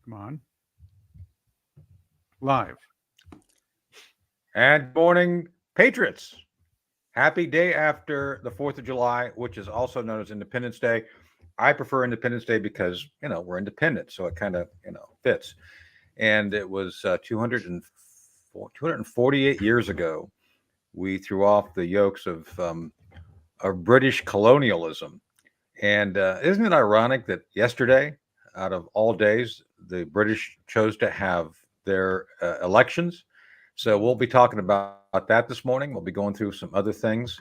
Come on. Live. And morning, Patriots. Happy day after the 4th of July, which is also known as Independence Day. I prefer Independence Day because, we're independent, so it kind of, fits. And it was 248 years ago, we threw off the yokes of British colonialism. And isn't it ironic that yesterday, out of all days, the British chose to have their elections? So we'll be talking about that this morning. We'll be going through some other things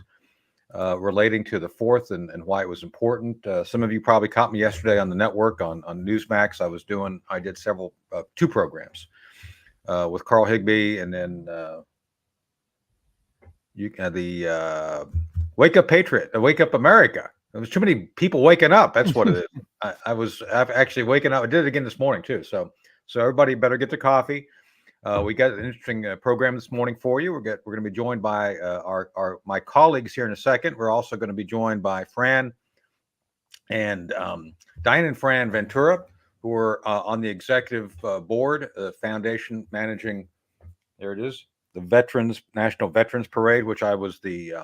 relating to the fourth and why it was important. Some of you probably caught me yesterday on the network on Newsmax. I did two programs with Carl Higbee, and then the Wake Up Patriot, Wake Up America. There was too many people waking up. That's what it is. I've actually waking up. I did it again this morning too. So everybody better get their coffee. We got an interesting program this morning for you. We're going to be joined by my colleagues here in a second. We're also going to be joined by Fran and Diane and Fran Ventura, who are on the executive board, the foundation managing. There it is, the National Veterans Parade, which I was the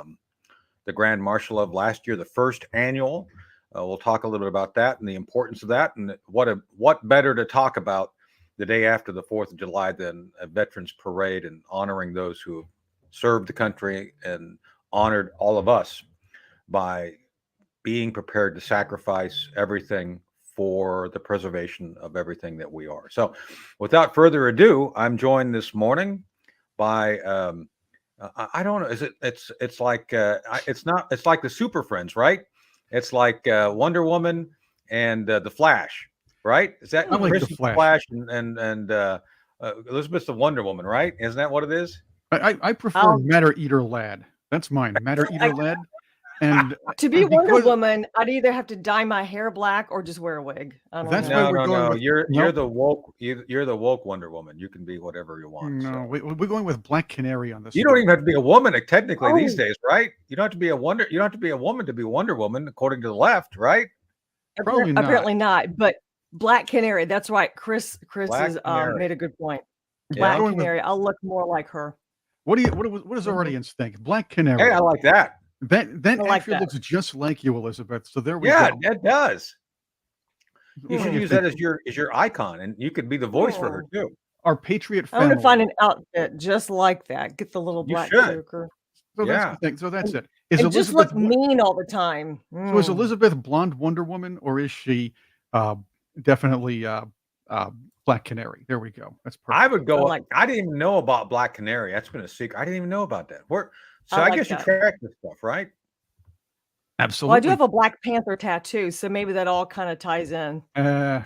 Grand Marshal of last year, the first annual. We'll talk a little bit about that and the importance of that, and what better to talk about the day after the 4th of July than a Veterans Parade and honoring those who have served the country and honored all of us by being prepared to sacrifice everything for the preservation of everything that we are. So without further ado, I'm joined this morning by I don't know, it's like it's like the Super Friends, right? It's like Wonder Woman and the Flash. Right? Is that I like Chris the Flash and Elizabeth the Wonder Woman? Right? Isn't that what it is? I prefer Matter Eater Lad. That's mine. Matter Eater Lad. And to be Wonder Woman, I'd either have to dye my hair black or just wear a wig. That's why we're going with. You're the woke. You're the woke Wonder Woman. You can be whatever you want. No, we're going with Black Canary on this. You don't even have to be a woman technically these days, right? You don't have to be You don't have to be a woman to be Wonder Woman, according to the left, right? Probably not. Apparently not, but. Black Canary. That's right. Chris has made a good point. Black Canary. I'll look more like her. What does our audience think? Black Canary. Hey, I like that. That actually looks just like you, Elizabeth. So there we go. Yeah, it does. You should use that as your icon, and you could be the voice for her too. Our Patriot family. I'm going to find an outfit just like that. Get the little black choker. So that's the thing. So that's it. Is Elizabeth just look mean all the time? So is Elizabeth blonde Wonder Woman, or is she? Definitely Black Canary. There we go. That's perfect. I would go. I didn't even know about Black Canary. That's been a secret. I didn't even know about that. I guess you track this stuff, right? Absolutely. Well, I do have a Black Panther tattoo, so maybe that all kind of ties in. I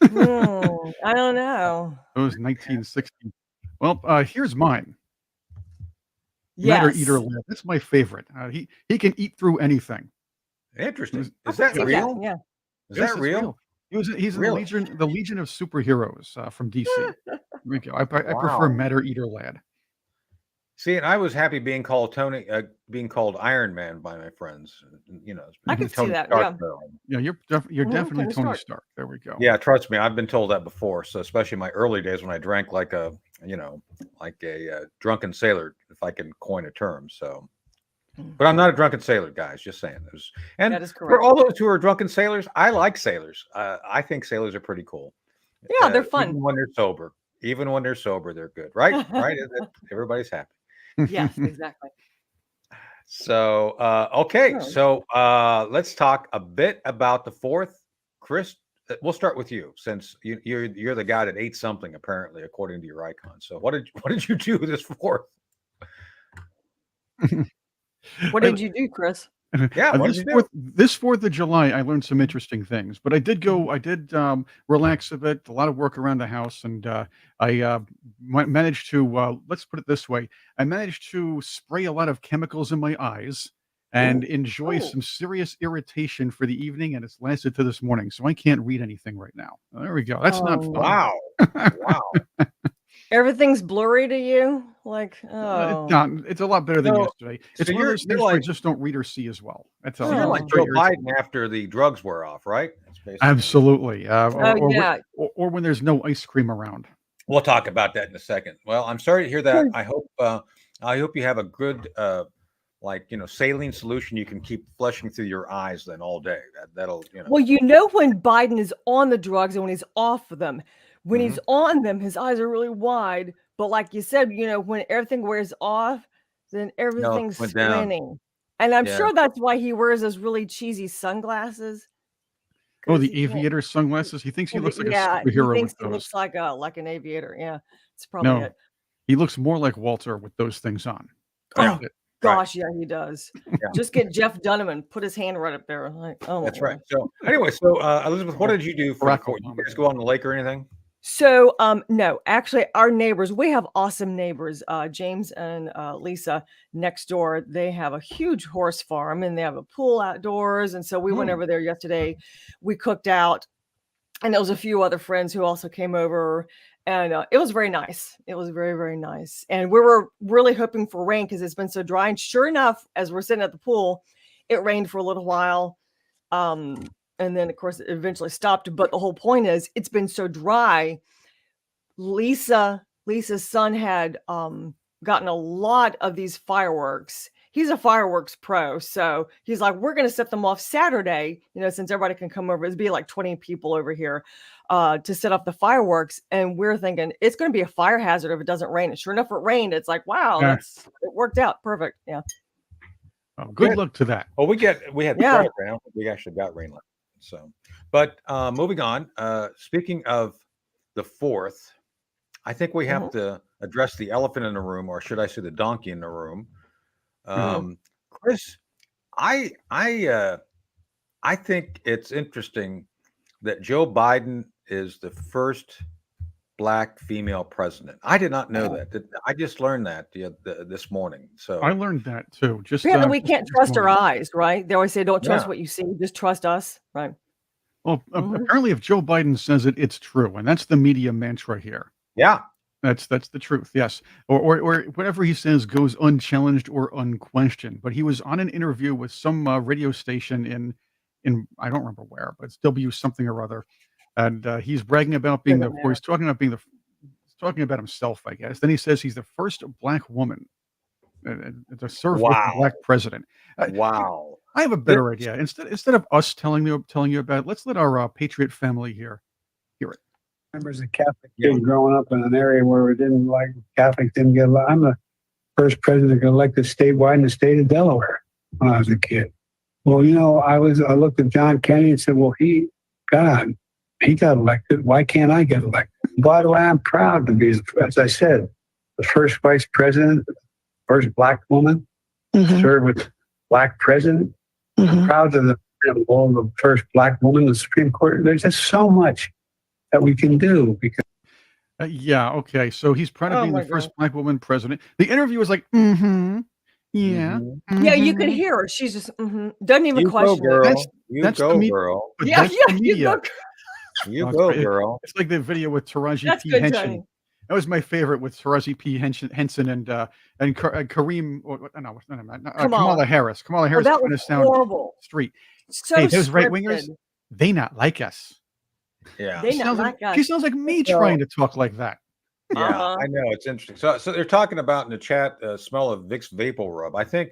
don't know. It was 1960. Well, here's mine. Yes. Matter Eater Lad. That's my favorite. He can eat through anything. Interesting. Is that real? Yeah. Is that real? He's really? in the Legion of Superheroes from DC. There we go. I prefer Matter Eater Lad. See, and I was happy being called Iron Man by my friends. I could see that. Yeah, you're definitely Tony Stark. There we go. Yeah, trust me, I've been told that before. So especially in my early days when I drank like a drunken sailor, if I can coin a term. So. But I'm not a drunken sailor, guys. Just saying. That is correct. For all those who are drunken sailors, I like sailors. I think sailors are pretty cool. Yeah, they're fun. Even when they're sober, they're good, right? Right? Everybody's happy. Yes, exactly. So, okay. So let's talk a bit about the fourth. Chris, we'll start with you, since you're the guy that ate something, apparently, according to your icon. So what did you do this fourth? What did you do, Chris? Yeah, this 4th of July, I learned some interesting things. But I did relax a bit, a lot of work around the house, and I managed to, let's put it this way, I managed to spray a lot of chemicals in my eyes and enjoy some serious irritation for the evening, and it's lasted to this morning, so I can't read anything right now. There we go. That's not fun. Wow. Everything's blurry to you? Like, It's oh. not. It's a lot better than yesterday. It's So one of those things where I like, just don't read or see as well. That's all. so you're Oh. like Joe Biden after the drugs wear off, right? That's basically Absolutely. Oh, yeah. Or when there's no ice cream around. We'll talk about that in a second. Well, I'm sorry to hear that. I hope you have a good like, you know, saline solution you can keep flushing through your eyes then all day. That'll, you know. Well, you know when Biden is on the drugs and when he's off of them. When he's on them, his eyes are really wide. But like you said, you know, when everything wears off, then everything's went down. squinting. And I'm sure that's why he wears those really cheesy sunglasses. Oh, the aviator sunglasses. He thinks he looks like a superhero he thinks with he those. looks like an aviator. Yeah, it's probably No, it. he looks more like Walter with those things on. Oh gosh, yeah, he does. Just get Jeff Dunham and put his hand right up there. Like, oh, that's right. So anyway, Elizabeth, what did you do for the Fourth? You guys go on the lake or anything? So, no, actually, our neighbors, we have awesome neighbors. James and Lisa next door, they have a huge horse farm and they have a pool outdoors. And so we went over there yesterday. We cooked out, and there was a few other friends who also came over, and it was very nice. It was very, very nice. And we were really hoping for rain because it's been so dry. And sure enough, as we're sitting at the pool, it rained for a little while. And then, of course, it eventually stopped. But the whole point is, it's been so dry. Lisa's son had gotten a lot of these fireworks. He's a fireworks pro. So he's like, we're going to set them off Saturday, you know, since everybody can come over. It'd be like 20 people over here to set off the fireworks. And we're thinking it's going to be a fire hazard if it doesn't rain. And sure enough, it rained. It's like, wow, it worked out perfect. Yeah. Oh, good luck to that. Well, we had credit round. We actually got rain. So, but moving on. Speaking of the 4th, I think we have to address the elephant in the room, or should I say the donkey in the room. Chris, I think it's interesting that Joe Biden is the first Black female president. I did not know that. I just learned that this morning. So I learned that too. Just we can't trust our eyes, right? They always say, "Don't trust what you see; just trust us." Right. Well, apparently, if Joe Biden says it, it's true, and that's the media mantra here. Yeah, that's the truth. Yes, or whatever he says goes unchallenged or unquestioned. But he was on an interview with some radio station in I don't remember where, but it's W something or other, and he's bragging about being he's talking about himself, I guess. Then he says he's the first Black woman to serve with a Black president. Wow. I have a better idea. Instead of us telling you about it, let's let our Patriot family hear it. I remember as a Catholic kid growing up in an area where we didn't like Catholics didn't get I'm the first president elected statewide in the state of Delaware when I was a kid. Well, you know, I looked at John Kennedy and said, well, he got elected. Why can't I get elected? By the way, I'm proud to be, as I said, the first vice president, first Black woman served with Black president. I'm proud of the first Black woman in the Supreme Court. There's just so much that we can do because. Okay. So he's proud of being the first Black woman president. The interview was like, yeah. Yeah, you could hear her. She's just doesn't even question it. That's the media. Girl. Yeah, You go, girl. It's like the video with Taraji P. Henson. That was my favorite with Taraji P. Henson and Kareem. Kamala Harris. Kamala Harris trying to sound horrible. Street. So hey, those right wingers, they not like us. Yeah, they not like us. She sounds like me trying to talk like that. Yeah, I know, it's interesting. So they're talking about in the chat smell of Vicks Vapor Rub. I think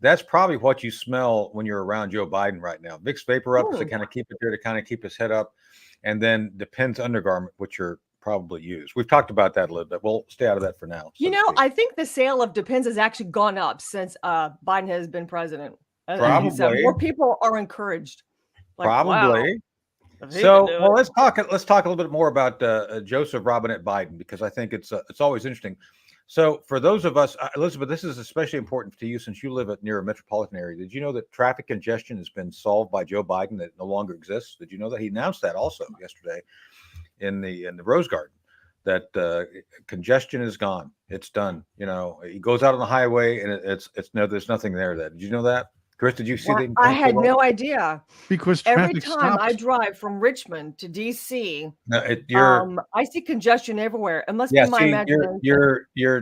that's probably what you smell when you're around Joe Biden right now. Vicks Vapor Rub to kind of keep it there, to kind of keep his head up, and then Depends undergarment, which you're probably use. We've talked about that a little bit. We'll stay out of that for now. You know, I think the sale of Depends has actually gone up since Biden has been president. Probably. So more people are encouraged. Like, probably. Wow. So, well, let's talk a little bit more about Joseph Robinette Biden, because I think it's always interesting. So, for those of us, Elizabeth, this is especially important to you since you live near a metropolitan area. Did you know that traffic congestion has been solved by Joe Biden? That no longer exists. Did you know that he announced that also yesterday in the Rose Garden, that congestion is gone. It's done. You know, he goes out on the highway and it's no, there's nothing there. Did you know that? Chris, did you see Well, the? I had no idea. Because Every traffic time I stops. drive from Richmond to DC, No, you're I see congestion everywhere. It must yeah. be my See, imagination.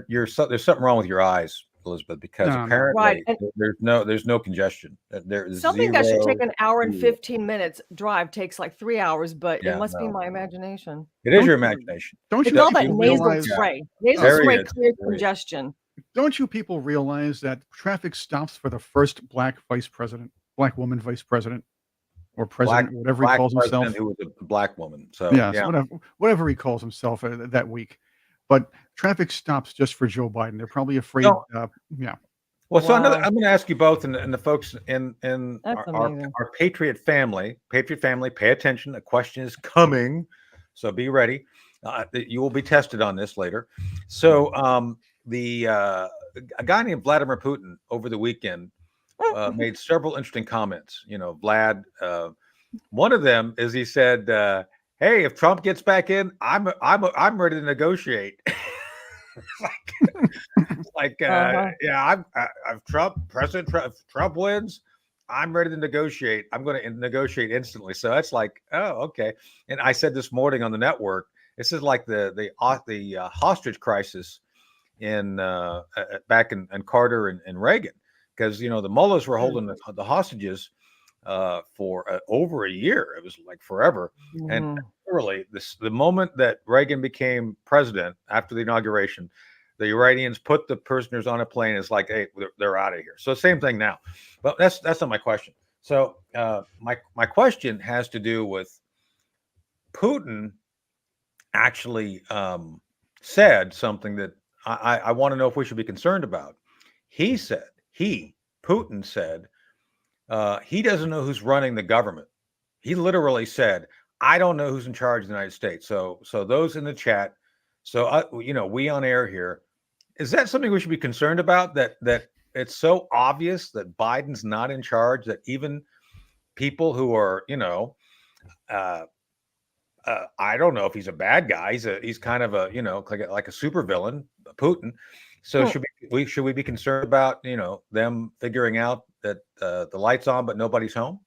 there's something wrong with your eyes, Elizabeth, because No, no. Right. apparently And there's no congestion. There's something that should take zero. an hour and zero. 15 minutes drive takes like 3 hours, but it Yeah, must be no, my imagination. it is Don't your you- imagination. Don't It's you all that people nasal realize? Yeah. spray. Nasal There he spray is. clears There he is. congestion. Don't you people realize that traffic stops for the first black woman vice president, or president, whatever he Black calls himself? president who was a black woman. So Yes, yeah. whatever he calls himself that week. But traffic stops just for Joe Biden. They're probably afraid. No. Yeah. Well, so Wow. I'm going to ask you both and the folks in That's our amazing. Patriot family, pay attention. A question is coming, so be ready. You will be tested on this later. So a guy named Vladimir Putin over the weekend made several interesting comments. You know, Vlad. One of them is he said, "Hey, if Trump gets back in, I'm ready to negotiate." Yeah, if Trump wins, I'm ready to negotiate. I'm going to negotiate instantly. So that's like, oh, okay. And I said this morning on the network, this is like the hostage crisis in back in Carter and Reagan, because the mullahs were holding the hostages for over a year. It was like forever. And literally, the moment that Reagan became president after the inauguration, the Iranians put the prisoners on a plane. It's like, hey, they're out of here. So same thing now. But that's not my question. So my question has to do with Putin actually said something that I want to know if we should be concerned about. Putin said, he doesn't know who's running the government. He literally said, I don't know who's in charge of the United States. So those in the chat, we on air here, is that something we should be concerned about, that it's so obvious that Biden's not in charge, that even people who are, I don't know if he's a bad guy. He's kind of a, like a supervillain, Putin. So should we be concerned about, them figuring out that the light's on, but nobody's home?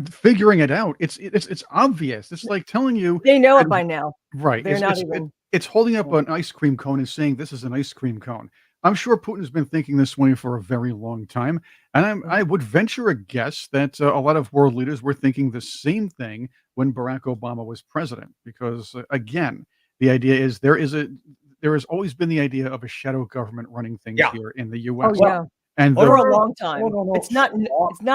Figuring it out. It's obvious. It's like telling you They know it by now. right. They're not even. It's holding up an ice cream cone and saying this is an ice cream cone. I'm sure Putin's been thinking this way for a very long time, and I would venture a guess that a lot of world leaders were thinking the same thing when Barack Obama was president. Because again, the idea is there has always been the idea of a shadow government running things here in the U.S. Oh yeah, and for a long time. No. It's not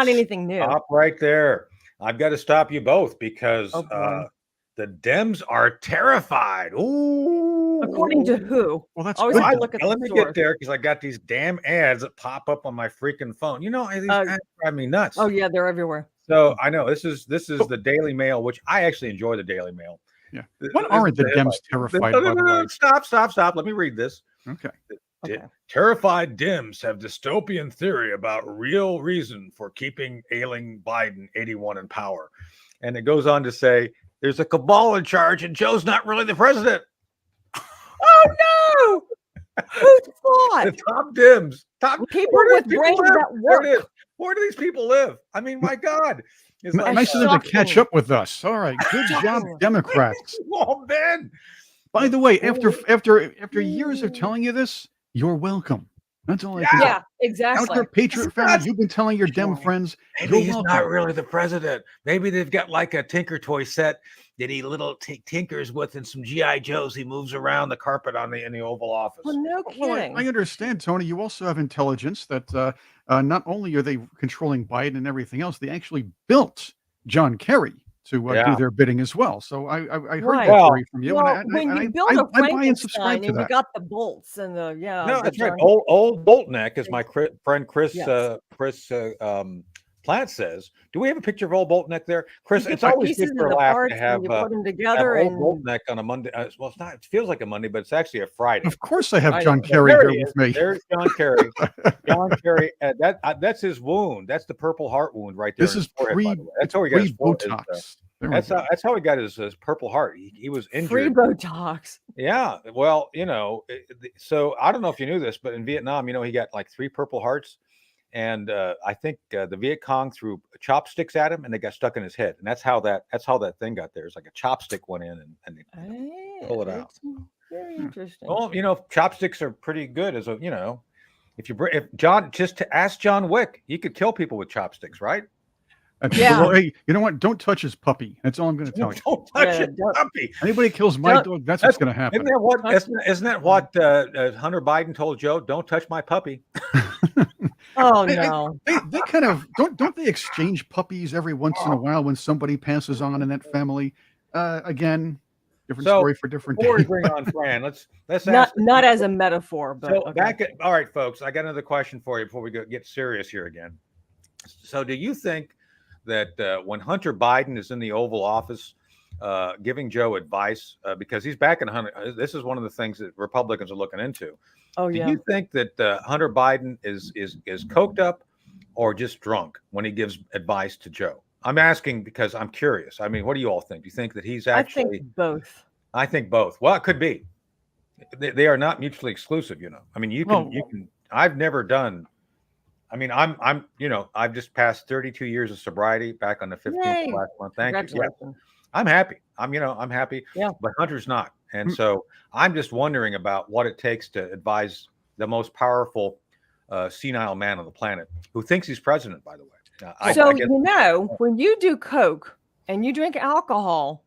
anything new. Stop right there. I've got to stop you both because the Dems are terrified. Ooh. According to who? Well, that's always good. have to look at Let the me source. get there because I got these damn ads that pop up on my freaking phone. These ads drive me nuts. Oh yeah, they're everywhere. So I know this is the Daily Mail, which I actually enjoy the Daily Mail. Yeah. What aren't the Dems terrified by the way? Stop. Let me read this. Okay. Terrified Dems have dystopian theory about real reason for keeping ailing Biden 81 in power. And it goes on to say there's a cabal in charge and Joe's not really the president. Oh no! Who thought? The top Dems. People with brains that work. Where do these people live? I mean, my God. It's like, Nice of them to catch up with us. All right. Good job, Democrats. Oh, man. By the way, after years of telling you this, you're welcome. That's all I can say. Yeah, exactly. Out there, Patriot family, you've been telling your Dem friends, maybe he's not really the president. Maybe they've got like a Tinker Toy set that he little tinkers with and some G.I. Joes he moves around the carpet in the Oval Office. Well, no kidding. I understand, Tony. You also have intelligence that not only are they controlling Biden and everything else, they actually built John Kerry to do their bidding as well. So I heard that theory from you. Well, and when you build a Frankenstein and you got the bolts and the no, that's right. Old bolt neck, as my friend Chris Plant says. Do we have a picture of old bolt neck there, Chris? It's always good for a laugh to have you put them together old bolt neck on a Monday. Well, it's not. It feels like a Monday, but it's actually a Friday. Of course, I have John Kerry here with me. There's John Kerry. John Kerry. That's his wound. That's the Purple Heart wound right there. This is that's how he got his Botox. That's how he got his Purple Heart. He was injured. Free Botox. Yeah. Well, so I don't know if you knew this, but in Vietnam, he got like 3 Purple Hearts. and I think the Viet Cong threw chopsticks at him, and they got stuck in his head, and that's how that thing got there. It's like a chopstick went in, and they pull it out. It's very interesting. Well, chopsticks are pretty good as a if John just to ask John Wick, he could kill people with chopsticks, right? Yeah. Well, hey, you know what? Don't touch his puppy. That's all I'm going to tell you. Don't touch Yeah, it, don't- puppy. Anybody kills my dog, that's what's going to happen. Isn't that what Hunter Biden told Joe? Don't touch my puppy. Oh no. They kind of don't they exchange puppies every once in a while when somebody passes on in that family? Again, different story for different Before we day. bring on Fran, let's Not as a metaphor, but So okay. all right, folks. I got another question for you before we get serious here again. So, do you think that when Hunter Biden is in the Oval Office giving Joe advice, because he's back in Hunter, this is one of the things that Republicans are looking into. Oh Do yeah. you think that Hunter Biden is coked up or just drunk when he gives advice to Joe? I'm asking because I'm curious. I mean, what do you all think? Do you think that he's I actually? think both. I think both. Well, it could be. They are not mutually exclusive, I mean, you can. I've never done. I mean, I've just passed 32 years of sobriety back on the 15th Yay. of last month. Thank you. Yeah, Congratulations. I'm happy. I'm happy. Yeah. But Hunter's not. And so I'm just wondering about what it takes to advise the most powerful senile man on the planet who thinks he's president, by the way. When you do coke and you drink alcohol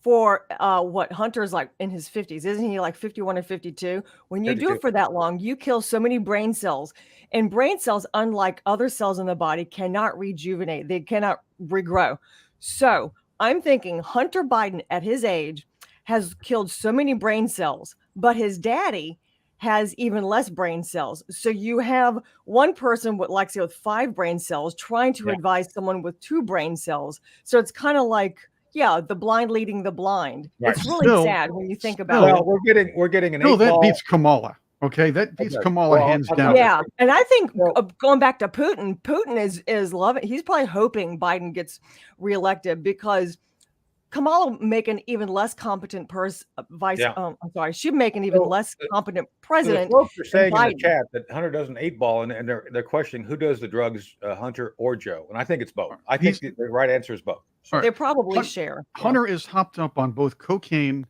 for what Hunter's like in his 50s, isn't he like 51 or 52? When you do 52. it for that long, you kill so many brain cells. And brain cells, unlike other cells in the body, cannot rejuvenate. They cannot regrow. So I'm thinking Hunter Biden at his age has killed so many brain cells, but his daddy has even less brain cells. So you have one person with, like, say, with 5 brain cells trying to advise someone with 2 brain cells. So it's kind of like, the blind leading the blind. Right. It's really Still- sad when you think about Well, it. we're getting an No, 8 that ball. beats Kamala. Okay, that beats Okay. Kamala Well, hands I'll- down. Yeah, and I think Well- going back to Putin is loving. He's probably hoping Biden gets reelected because Kamala make an even less competent vice. Yeah. I'm sorry, she'd make an even So, less competent So the president. folks are saying in the Biden. chat that Hunter does an 8 ball, and they're questioning who does the drugs, Hunter or Joe. And I think it's both. I think the right answer is both. All right. They probably Hun- share. Yeah. Hunter is hopped up on both cocaine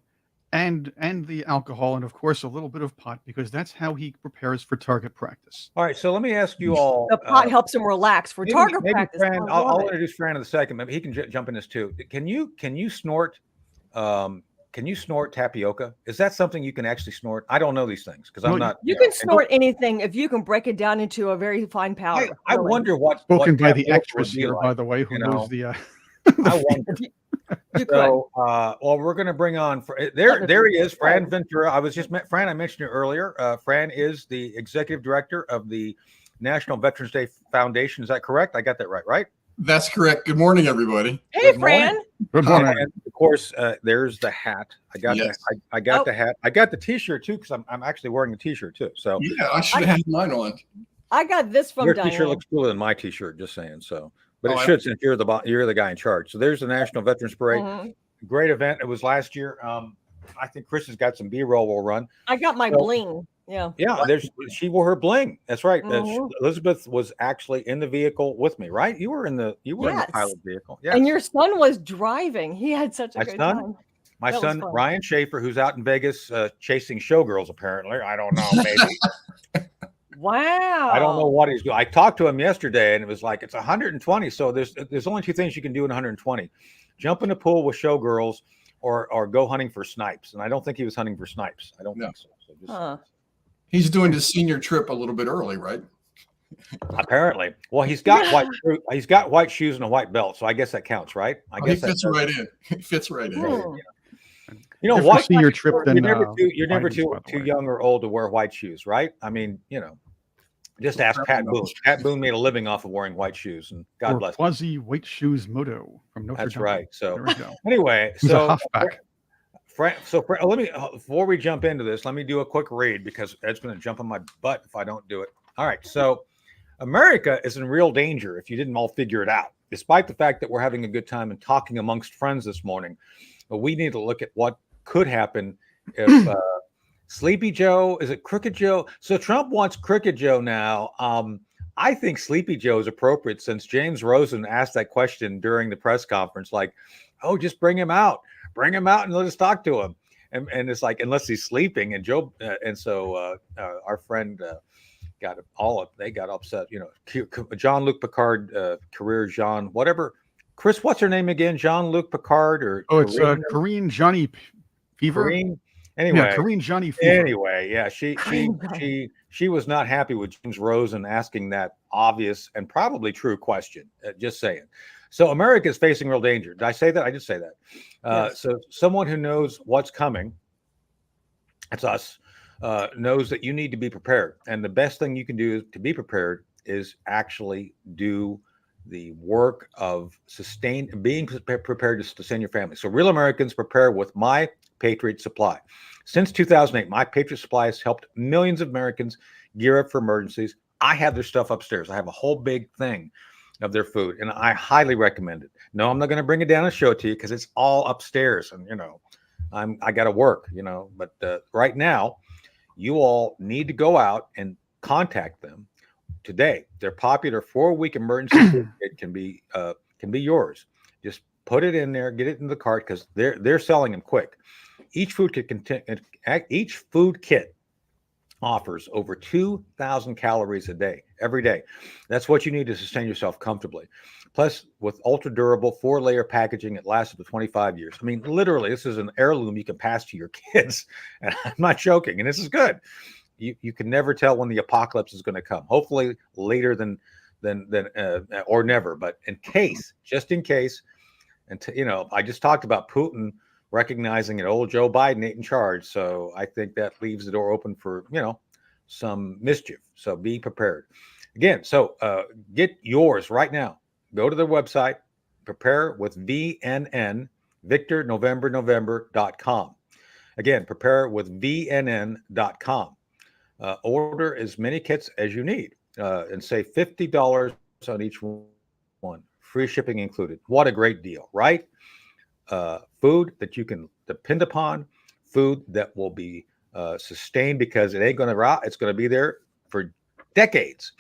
and the alcohol, and of course a little bit of pot, because that's how he prepares for target practice. All right, so let me ask you all. The pot helps him relax for target practice. Fran, I love I'll it. introduce Fran in a second. Maybe he can jump in this too. Can you snort? Can you snort tapioca? Is that something you can actually snort? I don't know these things because I'm No, not. You can snort anything if you can break it down into a very fine powder. I really. wonder what Spoken by the tapioca would actress be here, like, by the way, who you knows know. the I wonder. You could. So, well, we're going to bring on there he is, Fran Ventura. Fran. I mentioned it earlier. Fran is the executive director of the National Veterans Day Foundation. Is that correct? I got that right, right? That's correct. Good morning, everybody. Hey, Good morning. Fran. Good morning. And of course, there's the hat. I got Yes. I got Oh. the hat. I got the T-shirt too because I'm actually wearing the T-shirt too. So Yeah, I should have had mine on. I got this from your Diane. T-shirt looks cooler than my T-shirt. Just saying. So, but Oh, it I- should since you're the guy in charge. So there's the National Veterans Parade. Mhm. Great event. It was last year. I think Chris has got some B-roll we'll run. I got my So- bling. Yeah. Yeah, she wore her bling. That's right. Mhm. Elizabeth was actually in the vehicle with me, right? You were in the Yes. pilot vehicle. Yeah. And your son was driving. He had such a My good son? time. My that was son fun. Ryan Shaffer, who's out in Vegas chasing showgirls. Apparently, I don't know. Maybe Wow. I don't know what he's doing. I talked to him yesterday, and it was like it's 120. So there's only 2 things you can do in 120: jump in the pool with showgirls, or go hunting for snipes. And I don't think he was hunting for snipes. I don't No. think so. So just, Huh. He's doing his senior trip a little bit early, right? Apparently, well, he's got white shoes and a white belt, so I guess that counts, right? I Oh, he guess that fits does. right in. He fits right in. Hmm. You know, Different white senior trip than you're never Biden's, too by the way. young or old to wear white shoes, right? I mean, just ask Pat Boone. Pat Boone made a living off of wearing white shoes, and God Or bless him. Quasi White Shoes Moto from Notre That's Dame. right. So There we go. anyway, He's a so halfback. let me before we jump into this, let me do a quick read because Ed's going to jump on my butt if I don't do it. All right, so America is in real danger if you didn't all figure it out. Despite the fact that we're having a good time and talking amongst friends this morning, but we need to look at what could happen if Sleepy Joe, is it Crooked Joe? So Trump wants Crooked Joe now. I think Sleepy Joe is appropriate since James Rosen asked that question during the press conference, like, "Oh, just bring him out and let us talk to him." And it's like, unless he's sleeping, and Joe, and so our friend they got upset. Jean-Luc Picard, career Jean, whatever. Chris, what's her name again? Jean-Luc Picard or Oh, it's Corinne Johnny Fever. Corinne? Yeah, Anyway, Corinne Johnny Fever. yeah, she was not happy with James Rosen asking that obvious and probably true question. Just saying. So America is facing real danger. Did I say that? I did say that. Yes. So someone who knows what's coming, that's us, knows that you need to be prepared. And the best thing you can do to be prepared is actually do the work of being prepared to sustain your family. So real Americans prepare with My Patriot Supply. Since 2008, My Patriot Supply has helped millions of Americans gear up for emergencies. I have their stuff upstairs. I have a whole big thing of their food, and I highly recommend it. No, I'm not going to bring it down and show it to you because it's all upstairs, and I got to work, But right now, you all need to go out and contact them today. Their popular 4-week emergency food kit can be yours. Just put it in there, get it in the cart because they're selling them quick. Each food kit offers over 2,000 calories a day, every day. That's what you need to sustain yourself comfortably. Plus, with ultra durable 4-layer packaging, it lasts up to 25 years. I mean, literally, this is an heirloom you can pass to your kids. And I'm not joking. And this is good. You can never tell when the apocalypse is going to come. Hopefully later than or never. But just in case, and I just talked about Putin recognizing that old Joe Biden ain't in charge. So I think that leaves the door open for, some mischief. So be prepared. Again, so get yours right now. Go to their website, prepare with VNN, Victor November November.com. Again, prepare with VNN.com. Order as many kits as you need and save $50 on each one. Free shipping included. What a great deal, right? Food that you can depend upon, food that will be sustained because it ain't going to rot. It's going to be there for decades.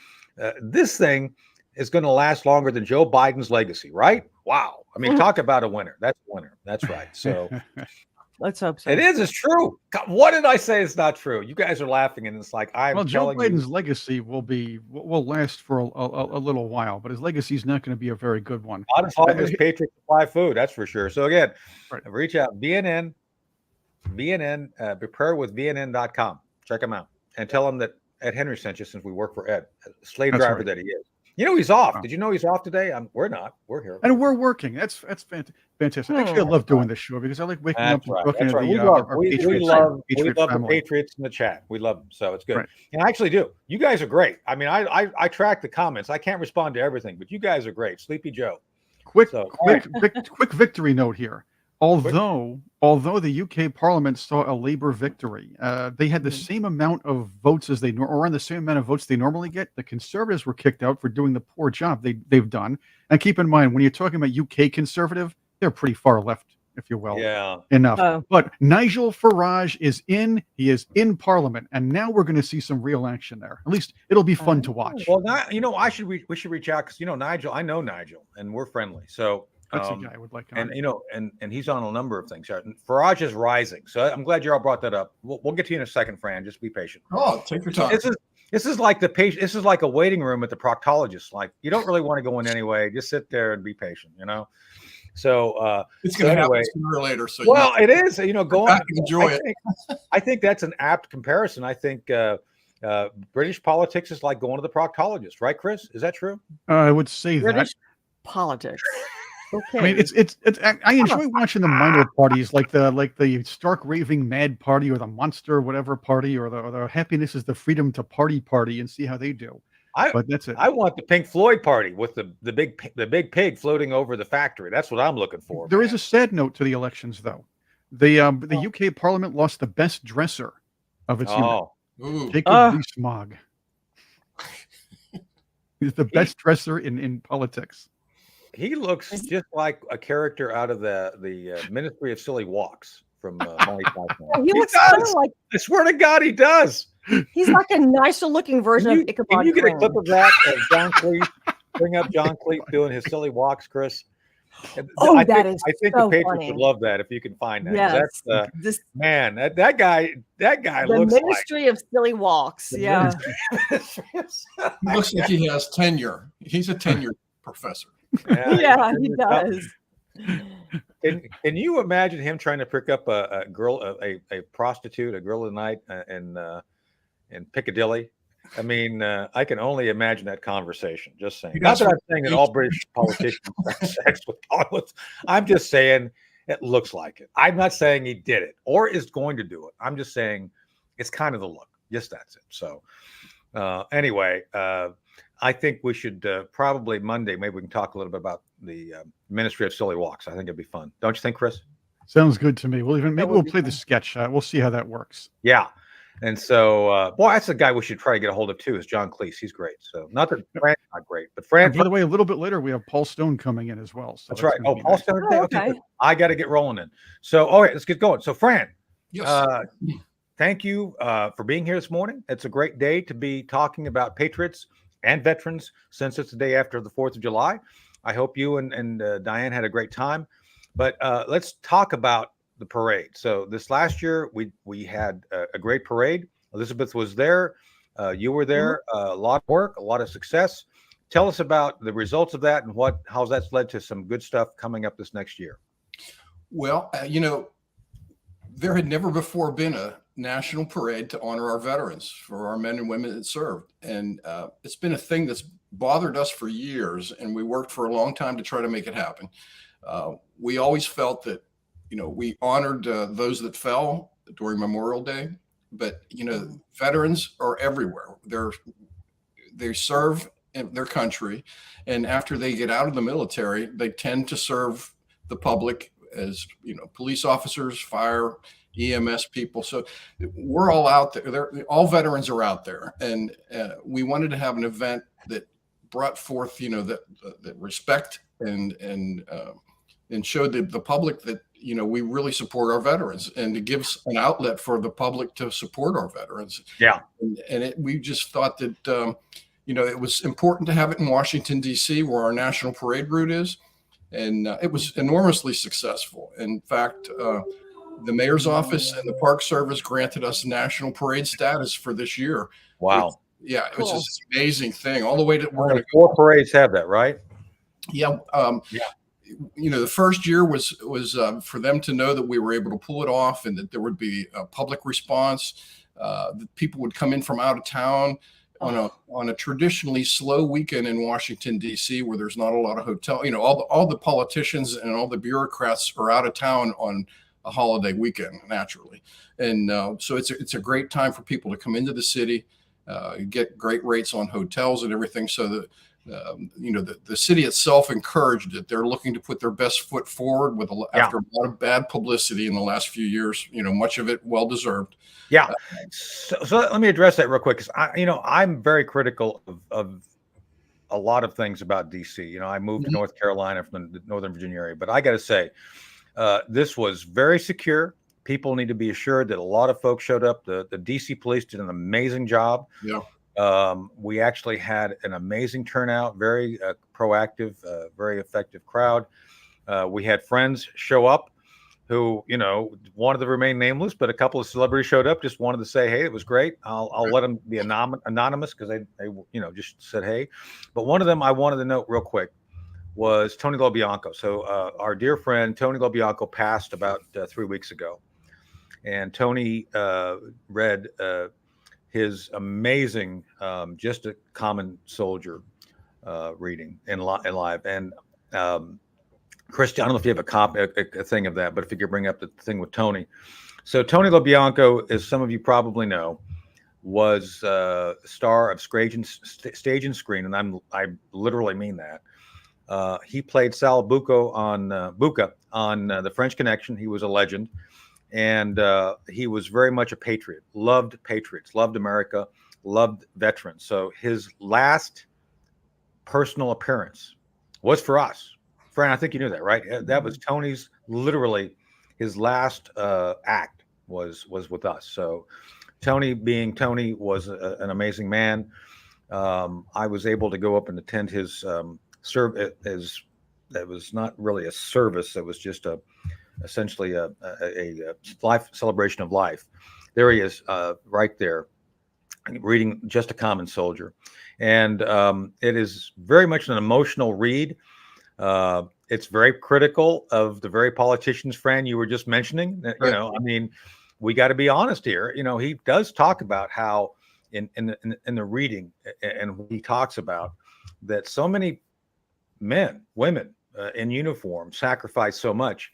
This thing is going to last longer than Joe Biden's legacy, right? Wow. I mean, talk about a winner. That's a winner. That's right. So Let's hope so. it is. It's true. God, what did I say is not true? You guys are laughing, and it's like I'm Joe telling Biden's you. legacy will last for a little while, but his legacy is not going to be a very good one. Not as long as Patriot Supply food, that's for sure. So again, Right. reach out, VNN, prepare with VNN.com. Check him out and tell him that Ed Henry sent you since we work for Ed, slave That's driver right. that he is. He's off. Oh. Did you know he's off today? We're not. We're here. And we're working. That's fantastic. Actually, I love doing this show because I like waking up and talking to We the love, our we Patriots, love Patriot the family. Patriots in the chat. We love them, so it's good. Right. And I actually do. You guys are great. I mean, I track the comments. I can't respond to everything, but you guys are great. Sleepy Joe. Quick right. victory note here. Although the UK Parliament saw a Labour victory, they had the same amount of votes as or around the same amount of votes they normally get. The Conservatives were kicked out for doing the poor job they've done. And keep in mind, when you're talking about UK Conservative, they're pretty far left, if you will. Yeah. Enough. Oh. But Nigel Farage is in. He is in Parliament, and now we're going to see some real action there. At least it'll be fun to watch. Well, we should reach out because Nigel. I know Nigel, and we're friendly. So. That's a guy I would like. And he's on a number of things. Farage is rising, so I'm glad you all brought that up. We'll get to you in a second, Fran. Just be patient. Oh, take your time. This is like This is like a waiting room at the proctologist. Like you don't really want to go in anyway. Just sit there and be patient. So it's going to anyway, happen sooner or later. So it is. Go on. Enjoy it. I think that's an apt comparison. I think British politics is like going to the proctologist, right, Chris? Is that true? I would say British that. politics. Okay. I mean, it's. I enjoy watching the minor parties, like the stark raving mad party, or the monster whatever party, or the happiness is the freedom to party, and see how they do. But that's it. I want the Pink Floyd party with the big pig floating over the factory. That's what I'm looking for. There is a sad note to the elections, though. The UK Parliament lost the best dresser of its unit, Jacob Rees-Mogg. He's the best dresser in politics. He looks just like a character out of the Ministry of Silly Walks from Monty Python. He looks kind of like. I swear to God, he does. He's like a nicer looking version of Ichabod Can you get a Crane. clip of that of John Cleese? Bring up John Cleese doing his silly walks, Chris. Oh, I that think is I think so the Patriots funny. would love that if you can find that. 'Cause Yes, that's this man, that guy the looks like Ministry of Silly Walks. the Yeah. ministry. He looks like he has tenure. He's a tenured professor. Yeah, he he's does. Can you imagine him trying to pick up a girl, a prostitute, a girl of the night in Piccadilly? I mean, I can only imagine that conversation. Just saying. Not that I'm saying that all British politicians have sex with Hollywood. I'm just saying it looks like it. I'm not saying he did it or is going to do it. I'm just saying it's kind of the look. Yes, that's it. So anyway, I think we should probably Monday, maybe we can talk a little bit about the Ministry of Silly Walks. I think it'd be fun. Don't you think, Chris? Sounds good to me. Maybe would we'll be play the fun. sketch. We'll see how that works. Yeah. And so, boy, that's the guy we should try to get a hold of too. Is John Cleese? He's great. So, not that Fran's not great, but Fran. And by the way, a little bit later we have Paul Stone coming in as well. So That's right. gonna Oh, be Paul nice. Stone. Oh, Okay, okay. good. I got to get rolling in. So, all right, let's get going. So, Fran, Yes. thank you for being here this morning. It's a great day to be talking about Patriots and veterans since it's the day after the 4th of July. I hope you and Diane had a great time. But let's talk about the parade. So this last year, we had a great parade. Elizabeth was there. You were there. A lot of work, a lot of success. Tell us about the results of that and how that's led to some good stuff coming up this next year. Well, there had never before been a national parade to honor our veterans, for our men and women that served. And it's been a thing that's bothered us for years, and we worked for a long time to try to make it happen. We always felt that, we honored those that fell during Memorial Day, but, veterans are everywhere. They serve in their country, and after they get out of the military, they tend to serve the public as, police officers, fire, EMS people. So we're all out there. All veterans are out there, and we wanted to have an event that brought forth, that respect and showed the public that, we really support our veterans, and to give an outlet for the public to support our veterans. Yeah. And we just thought that, it was important to have it in Washington, D.C., where our national parade route is. And it was enormously successful. In fact, the mayor's office and the Park Service granted us national parade status for this year. Wow. It was Cool. just an amazing thing. All the way to we're going to Four parades have that, right? Yeah. The first year was for them to know that we were able to pull it off, and that there would be a public response. That people would come in from out of town on a traditionally slow weekend in Washington, D.C., where there's not a lot of hotel. All the politicians and all the bureaucrats are out of town on a holiday weekend, naturally, and so it's a great time for people to come into the city, get great rates on hotels and everything. So that the city itself encouraged it. They're looking to put their best foot forward after a lot of bad publicity in the last few years. Much of it well deserved. Yeah. So let me address that real quick, because I'm very critical of a lot of things about DC. I moved to North Carolina from the Northern Virginia area, but I got to say, this was very secure. People need to be assured that a lot of folks showed up. The DC police did an amazing job. Yeah. We actually had an amazing turnout, very proactive, very effective crowd. We had friends show up who, wanted to remain nameless, but a couple of celebrities showed up, just wanted to say, hey, it was great. I'll let them be anonymous, because they just said, hey. But one of them I wanted to note real quick was Tony LoBianco. So our dear friend Tony LoBianco passed about 3 weeks ago. And Tony read his amazing Just a Common Soldier reading in live. And Christian, I don't know if you have a thing of that, but if you could bring up the thing with Tony. So Tony LoBianco, as some of you probably know, was star of stage and screen, and I literally mean that. He played Sal Buca on The French Connection. He was a legend, and he was very much a patriot. Loved Patriots, loved America, loved veterans. So his last personal appearance was for us. Fran, I think you knew that, right? That was Tony's, literally his last act was with us. So Tony, being Tony, was an amazing man. I was able to go up and attend his service. That was not really a service. It was just essentially a life celebration of life. There he is, right there, reading Just a Common Soldier. And it is very much an emotional read. It's very critical of the very politicians, Fran, you were just mentioning. Right. I mean, we got to be honest here. He does talk about how in the reading, and he talks about that so many men, women in uniform sacrifice so much,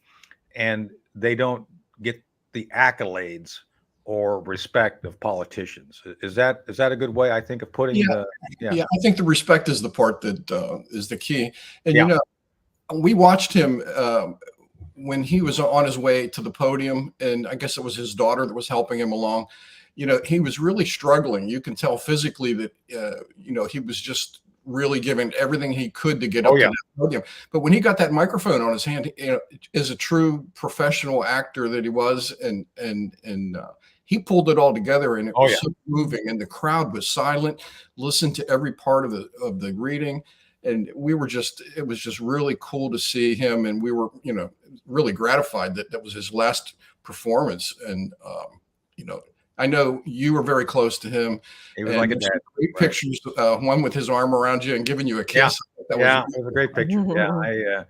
and they don't get the accolades or respect of politicians. Is that a good way, I think, of putting Yeah. I think the respect is the part that is the key. And we watched him when he was on his way to the podium, and I guess it was his daughter that was helping him along. He was really struggling. You can tell physically that he was just really giving everything he could to get up to that podium. But when he got that microphone on his hand, as a true professional actor that he was, and he pulled it all together, and it was so moving, and the crowd was silent, listened to every part of the reading. And it was just really cool to see him. And we were, really gratified that was his last performance. And, I know you were very close to him. He was like a dad. Great pictures, one with his arm around you and giving you a kiss. It was a great picture. Yeah.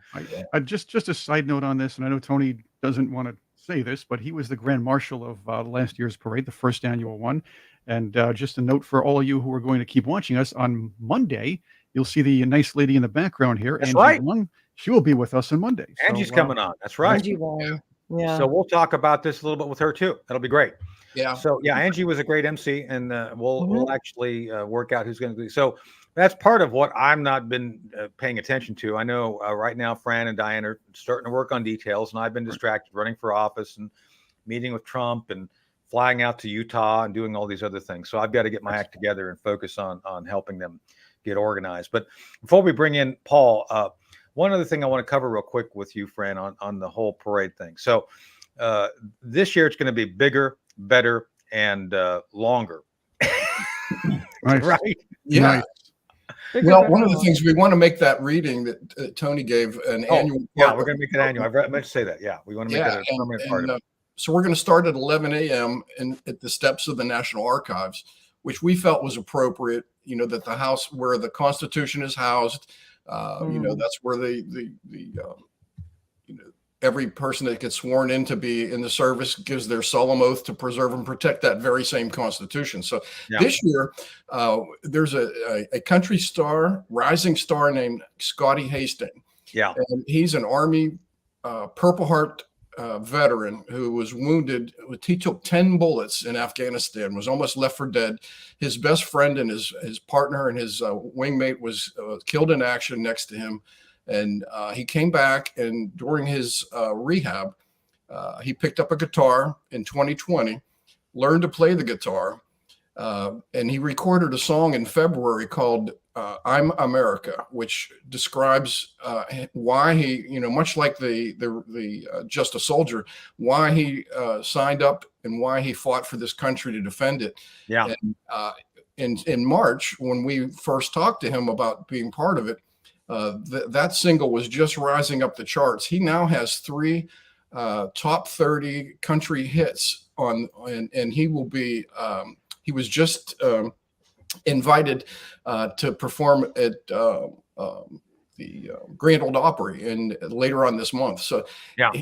I just a side note on this, and I know Tony doesn't want to say this, but he was the Grand Marshal of last year's parade, the first annual one. And just a note for all of you who are going to keep watching us on Monday, you'll see the nice lady in the background here. That's Angie right. Wong. She will be with us on Monday. Angie's coming on. That's right. Angie Wong. Yeah. So we'll talk about this a little bit with her too. That'll be great. Yeah. So Angie was a great MC, and we'll actually work out who's going to be. So that's part of what I'm not been paying attention to. I know right now Fran and Diane are starting to work on details, and I've been distracted running for office and meeting with Trump and flying out to Utah and doing all these other things. So I've got to get my act together and focus on helping them get organized. But before we bring in Paul, one other thing I want to cover real quick with you, Fran, on the whole parade thing. So this year it's going to be bigger, better, and longer. Nice. Right? Yeah. Nice. Well, one of the things we want to make that reading that Tony gave an annual. Yeah, we're going to make it annual. I meant to say that. Yeah, we want to make that a permanent part of it. So we're going to start at 11 a.m. At the steps of the National Archives, which we felt was appropriate. That the house where the Constitution is housed, that's where every person that gets sworn in to be in the service gives their solemn oath to preserve and protect that very same Constitution. So this year, there's a country star, rising star named Scotty Hastings. Yeah. And he's an Army Purple Heart veteran who was wounded. He took 10 bullets in Afghanistan, was almost left for dead. His best friend and his partner and his wingmate was killed in action next to him. And he came back, and during his rehab, he picked up a guitar in 2020, learned to play the guitar, and he recorded a song in February called "I'm America," which describes why he, much like the Just a Soldier, why he signed up and why he fought for this country to defend it. Yeah. And in March, when we first talked to him about being part of it, that single was just rising up the charts. He now has 3 top 30 country hits and he will be. He was just invited to perform at the Grand Ole Opry and later on this month. So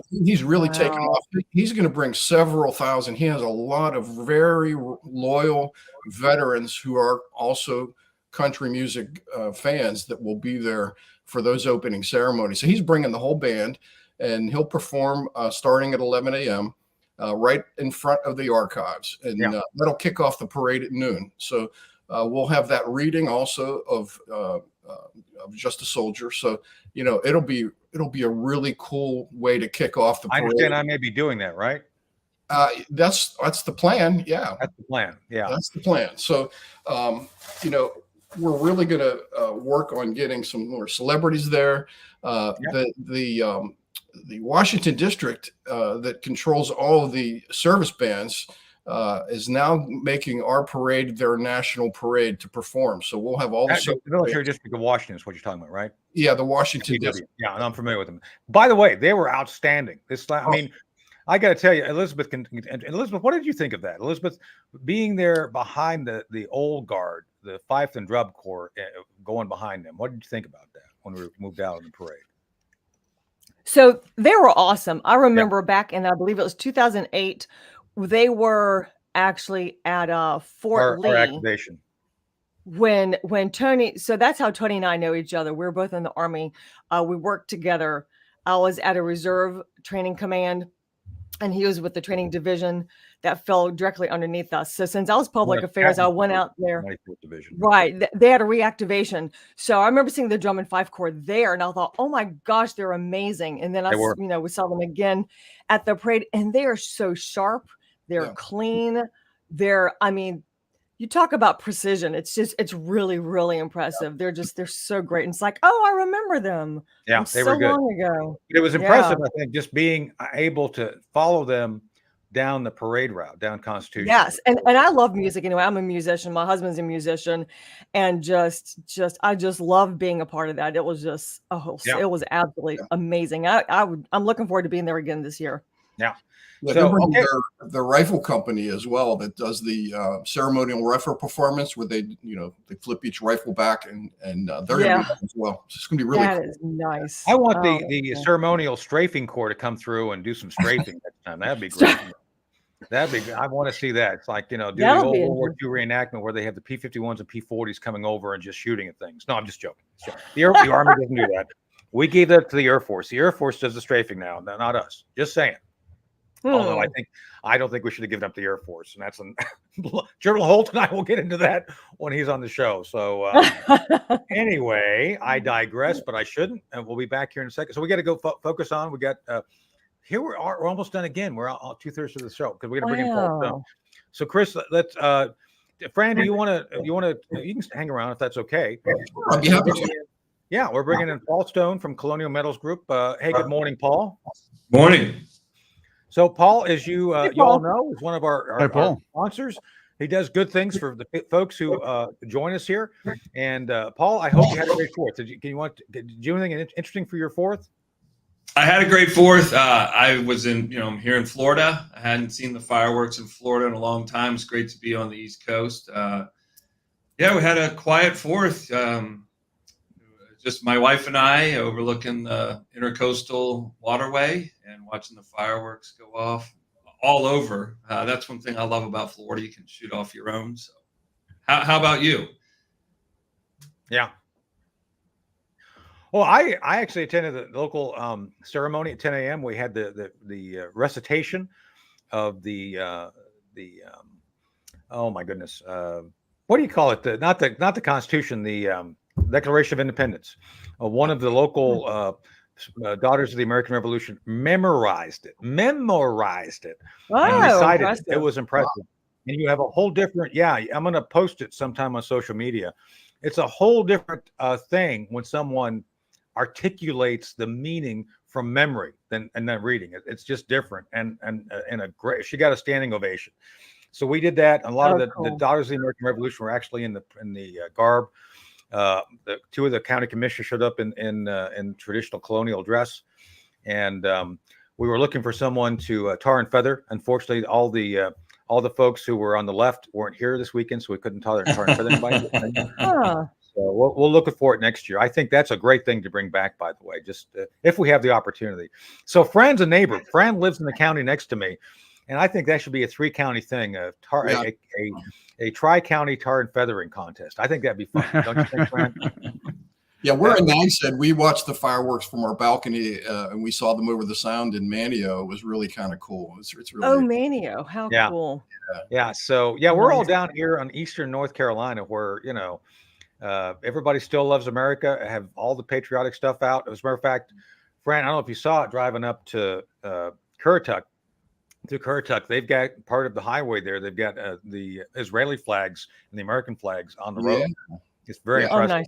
he's really taken off. He's going to bring several thousand. He has a lot of very loyal veterans who are also country music fans that will be there for those opening ceremonies. So he's bringing the whole band, and he'll perform starting at 11 a.m. Right in front of the archives, and that'll kick off the parade at noon. So we'll have that reading also of Just a Soldier. So it'll be a really cool way to kick off the parade. I understand I may be doing that, right? That's the plan. Yeah, that's the plan. Yeah, that's the plan. So we're really going to work on getting some more celebrities there. The Washington district that controls all of the service bands is now making our parade their national parade to perform. So we'll have all The military district of Washington is what you're talking about, right? Yeah, the Washington PW. district. Yeah, and I'm familiar with them. By the way, they were outstanding. I mean, I got to tell you, Elizabeth. Elizabeth, what did you think of that? Elizabeth, being there behind the old guard, the Fife and Drum Corps, going behind them. What did you think about that when we moved out in the parade? So they were awesome. I remember back in, I believe it was 2008, they were actually at Fort Lee. Our activation. When Tony, so that's how Tony and I know each other. We were both in the Army. We worked together. I was at a reserve training command, and he was with the training division that fell directly underneath us. So since I was public affairs, I went out there. Right. They had a reactivation. So I remember seeing the Drum and Fife Corps there, and I thought, oh my gosh, they're amazing. And then we saw them again at the parade, and they are so sharp. They're clean. You talk about precision. It's really, really impressive. They're so great. And it's like, oh, I remember them. Yeah, they were good. Long ago. It was impressive, I think, just being able to follow them down the parade route, down Constitution. Yes, and I love music anyway. I'm a musician. My husband's a musician, and I just love being a part of that. It was just it was absolutely amazing. I'm looking forward to being there again this year. Yeah. Yeah, so, their rifle company as well that does the ceremonial rifle performance where they flip each rifle back and they're going to be as well. So it's going to be really cool. Is nice. I want the ceremonial strafing corps to come through and do some strafing next time. That'd be great. I want to see that. It's like, do the old World War II reenactment where they have the P-51s and P-40s coming over and just shooting at things. No, I'm just joking. The Army doesn't do that. We gave that to the Air Force. The Air Force does the strafing now, not us. Just saying. Although I don't think we should have given up the Air Force, and that's General Holt and I will get into that when he's on the show. So anyway, I digress, but I shouldn't, and we'll be back here in a second. So we got to go focus on. We got here we're almost done again. We're all 2/3 of the show because we got to bring in Paul Stone. So Chris, let's. Fran, do you want to? You can hang around if that's okay. I'll be happy to. Yeah, we're bringing in Paul Stone from Colonial Metals Group. Hey, good morning, Paul. Morning. So Paul, as you all know, is one of our sponsors. He does good things for the folks who join us here. And Paul, I hope you had a great 4th. Did you do anything interesting for your 4th? I had a great 4th. I was I'm here in Florida. I hadn't seen the fireworks in Florida in a long time. It's great to be on the East Coast. We had a quiet 4th. Just my wife and I overlooking the Intercoastal Waterway and watching the fireworks go off all over. That's one thing I love about Florida. You can shoot off your own. So how about you? Yeah. Well, I actually attended the local ceremony at 10 a.m. We had the recitation of the oh my goodness, what do you call it? Not the Constitution, the Declaration of Independence. One of the local Daughters of the American Revolution memorized it, and recited it. It was impressive. Wow. And you have a whole different, I'm going to post it sometime on social media. It's a whole different thing when someone articulates the meaning from memory than reading it. It's just different. And a great, she got a standing ovation. So we did that. A lot of the Daughters of the American Revolution were actually in the garb. The 2 of the county commissioners showed up in traditional colonial dress, and we were looking for someone to tar and feather. Unfortunately, all the folks who were on the left weren't here this weekend, so we couldn't tar and feather anybody. So we'll look for it next year. I think that's a great thing to bring back, by the way, just if we have the opportunity. So Fran's a neighbor. Fran lives in the county next to me, and I think that should be a 3-county thing. A tri-county tar and feathering contest. I think that'd be fun. Don't you think, Fran? Yeah, we're in Nagshead. We watched the fireworks from our balcony, and we saw them over the sound in Manio. It was really kind of cool. It's really Manio, how cool. Yeah. So we're all down here on Eastern North Carolina, where everybody still loves America. Have all the patriotic stuff out. As a matter of fact, Fran, I don't know if you saw it driving up to Currituck. To Currituck, they've got part of the highway there. They've got the Israeli flags and the American flags on the road. It's very impressive. Nice.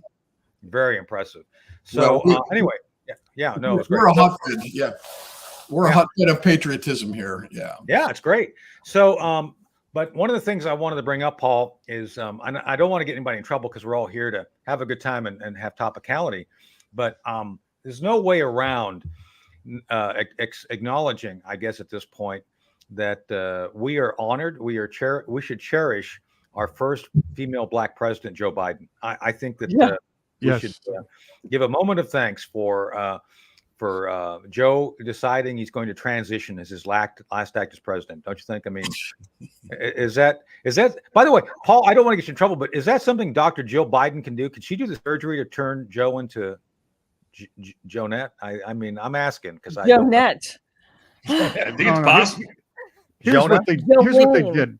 Very impressive. So anyway, no, it's great. We're a hotbed. We're a hotbed of patriotism here. Yeah, it's great. So But one of the things I wanted to bring up, Paul, is I don't want to get anybody in trouble because we're all here to have a good time and have topicality. But there's no way around acknowledging, I guess, at this point, that we are honored. We should cherish our first female Black president, Joe Biden. I think that we should give a moment of thanks for Joe deciding he's going to transition as his last act as president. Don't you think? I mean, is that, by the way, Paul, I don't want to get you in trouble, but is that something Dr. Jill Biden can do? Could she do the surgery to turn Joe into Jonette? I mean, I'm asking because Jonette. I think it's possible. Here's what they did.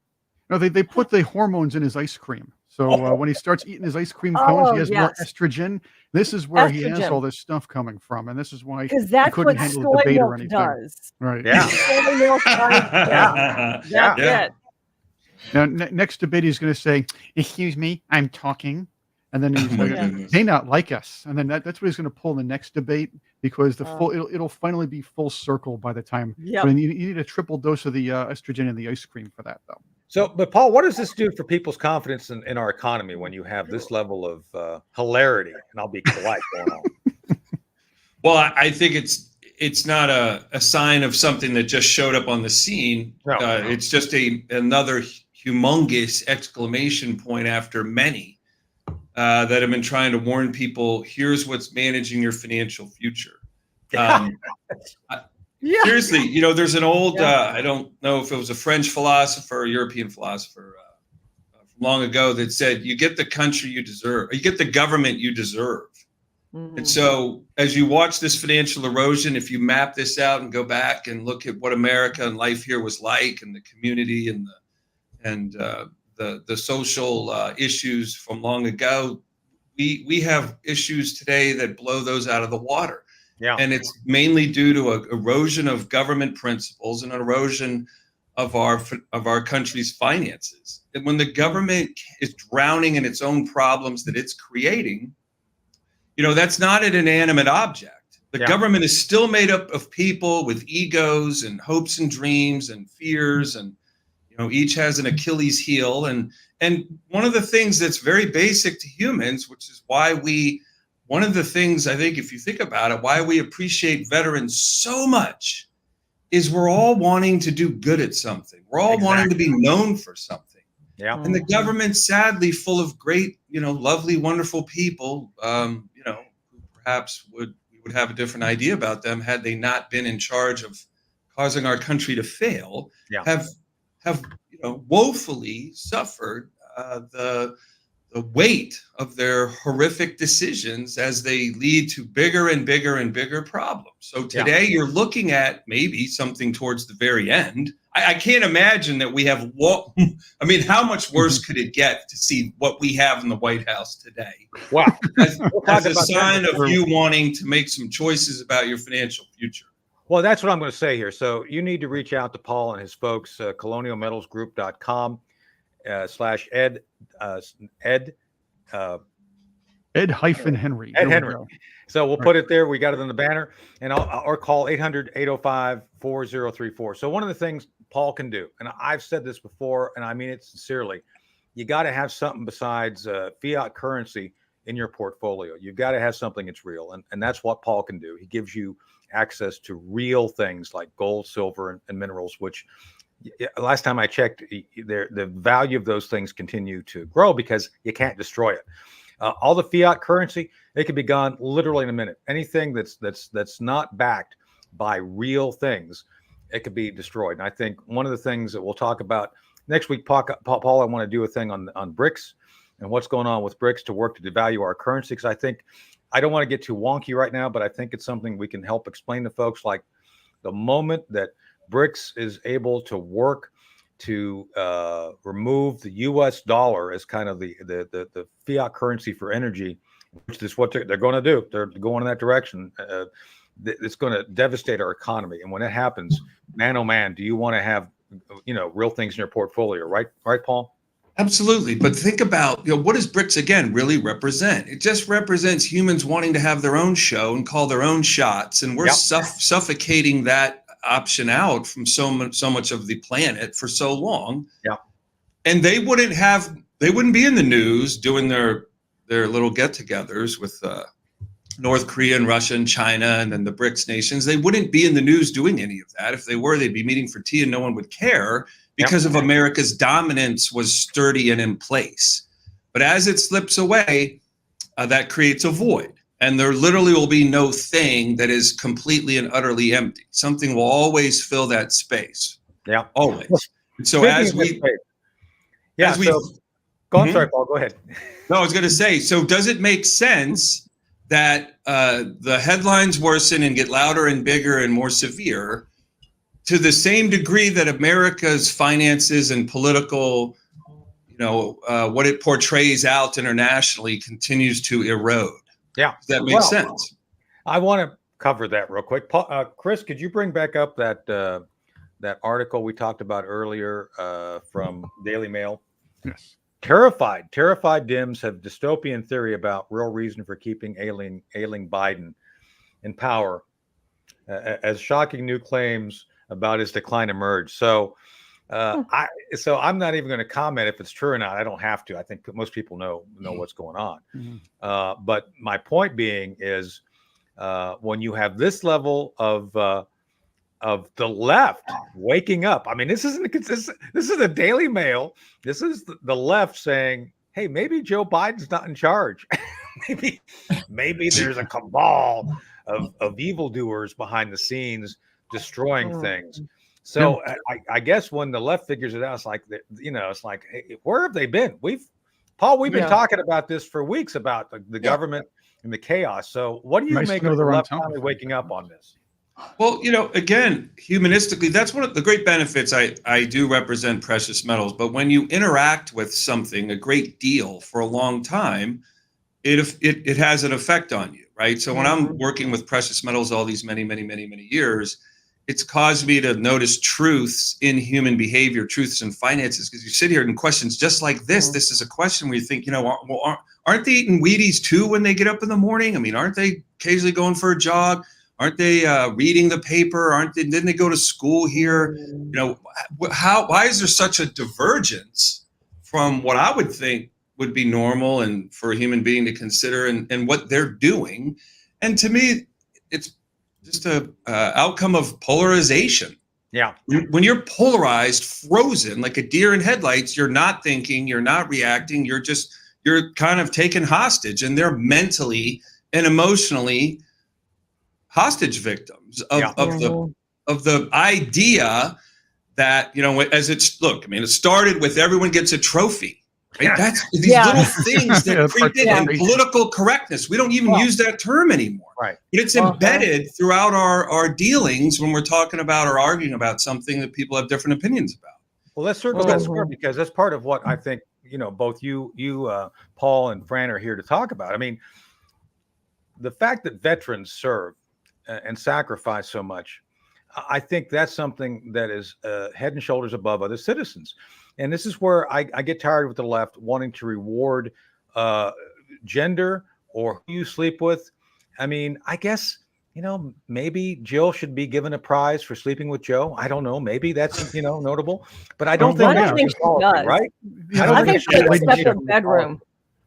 No, they put the hormones in his ice cream. So when he starts eating his ice cream cones, he has more estrogen. This is where he has all this stuff coming from, and this is why he that's couldn't what handle soy the debate or milk anything. does. Right? Yeah. Soy milk does, that's it. Now, next debate, he's going to say, "Excuse me, I'm talking," and then he's like, "They not like us," and then that's what he's going to pull in the next debate because the it'll finally be full circle by the time. Yep. But you need a triple dose of the estrogen in the ice cream for that, though. So, but Paul, what does this do for people's confidence in our economy when you have this level of hilarity? And I'll be polite going on. Well, I think it's not a sign of something that just showed up on the scene. No. It's just another humongous exclamation point after many that have been trying to warn people, here's what's managing your financial future. Seriously, there's an old, I don't know if it was a French philosopher or European philosopher from long ago that said, you get the country you deserve, or you get the government you deserve. Mm-hmm. And so as you watch this financial erosion, if you map this out and go back and look at what America and life here was like and the community and the social issues from long ago, we have issues today that blow those out of the water. Yeah. And it's mainly due to an erosion of government principles and an erosion of our country's finances. And when the government is drowning in its own problems that it's creating, that's not an inanimate object. The government is still made up of people with egos and hopes and dreams and fears, and each has an Achilles heel. And one of the things that's very basic to humans, which is why one of the things I think, if you think about it, why we appreciate veterans so much is we're all wanting to do good at something. We're all wanting to be known for something. Yeah. And the government's sadly full of great, lovely, wonderful people, who perhaps we would have a different idea about them had they not been in charge of causing our country to fail, have woefully suffered the weight of their horrific decisions as they lead to bigger and bigger and bigger problems. So today you're looking at maybe something towards the very end. I can't imagine that we have how much worse could it get to see what we have in the White House today? Wow. As a sign of you wanting to make some choices about your financial future. Well, that's what I'm going to say here. So you need to reach out to Paul and his folks, colonialmetalsgroup.com. /Ed Henry. Ed Henry. So we'll put it there. We got it on the banner, and or call 800-805-4034. So one of the things Paul can do, and I've said this before, and I mean it sincerely, you got to have something besides fiat currency in your portfolio. You've got to have something that's real, and that's what Paul can do. He gives you access to real things like gold, silver, and minerals, which last time I checked, the value of those things continue to grow because you can't destroy it. All the fiat currency, it can be gone literally in a minute. Anything that's not backed by real things, it could be destroyed. And I think one of the things that we'll talk about next week, Paul, I want to do a thing on BRICS and what's going on with BRICS to work to devalue our currency. Because I don't want to get too wonky right now, but I think it's something we can help explain to folks. Like the moment that BRICS is able to work to remove the U.S. dollar as kind of the fiat currency for energy, which is what they're going to do. They're going in that direction. It's going to devastate our economy. And when it happens, man, oh man, do you want to have real things in your portfolio, right? Right, Paul? Absolutely. But think about, what does BRICS again really represent? It just represents humans wanting to have their own show and call their own shots. And we're suffocating that option out from so much of the planet for so long. and they wouldn't be in the news doing their little get-togethers with North Korea and Russia and China and then the BRICS nations. They wouldn't be in the news doing any of that. If they were, they'd be meeting for tea and no one would care because of America's dominance was sturdy and in place. But as it slips away, that creates a void. And there literally will be no thing that is completely and utterly empty. Something will always fill that space. Yeah. Always. And so Speaking as of we... space, yeah, as we so go on, Mhm. sorry, Paul, go ahead. No, I was going to say, so does it make sense that the headlines worsen and get louder and bigger and more severe to the same degree that America's finances and political, what it portrays out internationally continues to erode? Yeah. Does that make sense? I want to cover that real quick. Paul, Chris, could you bring back up that article we talked about earlier from Daily Mail? Yes. Terrified Dems have dystopian theory about real reason for keeping ailing Biden in power as shocking new claims about his decline emerge. So I'm not even going to comment if it's true or not. I don't have to. I think most people know what's going on. Mm-hmm. But my point being is when you have this level of the left waking up. I mean, this is the Daily Mail. This is the left saying, "Hey, maybe Joe Biden's not in charge. maybe there's a cabal of evildoers behind the scenes destroying things." So I guess when the left figures it out, it's like hey, where have they been? We've been talking about this for weeks about the government and the chaos. So what do you make of the left finally waking up on this? Well, again, humanistically, that's one of the great benefits. I do represent precious metals, but when you interact with something a great deal for a long time, it has an effect on you, right? So when I'm working with precious metals all these many years, it's caused me to notice truths in human behavior, truths in finances, because you sit here and questions just like this. This is a question where you think, aren't they eating Wheaties too when they get up in the morning? I mean, aren't they occasionally going for a jog? Aren't they reading the paper? Didn't they go to school here? Why is there such a divergence from what I would think would be normal and for a human being to consider and what they're doing? And to me, it's just a outcome of polarization. Yeah. When you're polarized, frozen like a deer in headlights, you're not thinking, you're not reacting, you're kind of taken hostage, and they're mentally and emotionally hostage victims of the idea that, it started with everyone gets a trophy, right? That's these little things that creep in political correctness. We don't even use that term anymore. Right. But it's embedded throughout our dealings when we're talking about or arguing about something that people have different opinions about. Well, let's circle that square, because that's part of what I think, both you, Paul and Fran are here to talk about. I mean, the fact that veterans serve and sacrifice so much, I think that's something that is head and shoulders above other citizens. And this is where I get tired with the left wanting to reward gender or who you sleep with. I mean, I guess, maybe Jill should be given a prize for sleeping with Joe. I don't know. Maybe that's, notable. But I don't think I don't think she does. Right? I think she should step in the bedroom.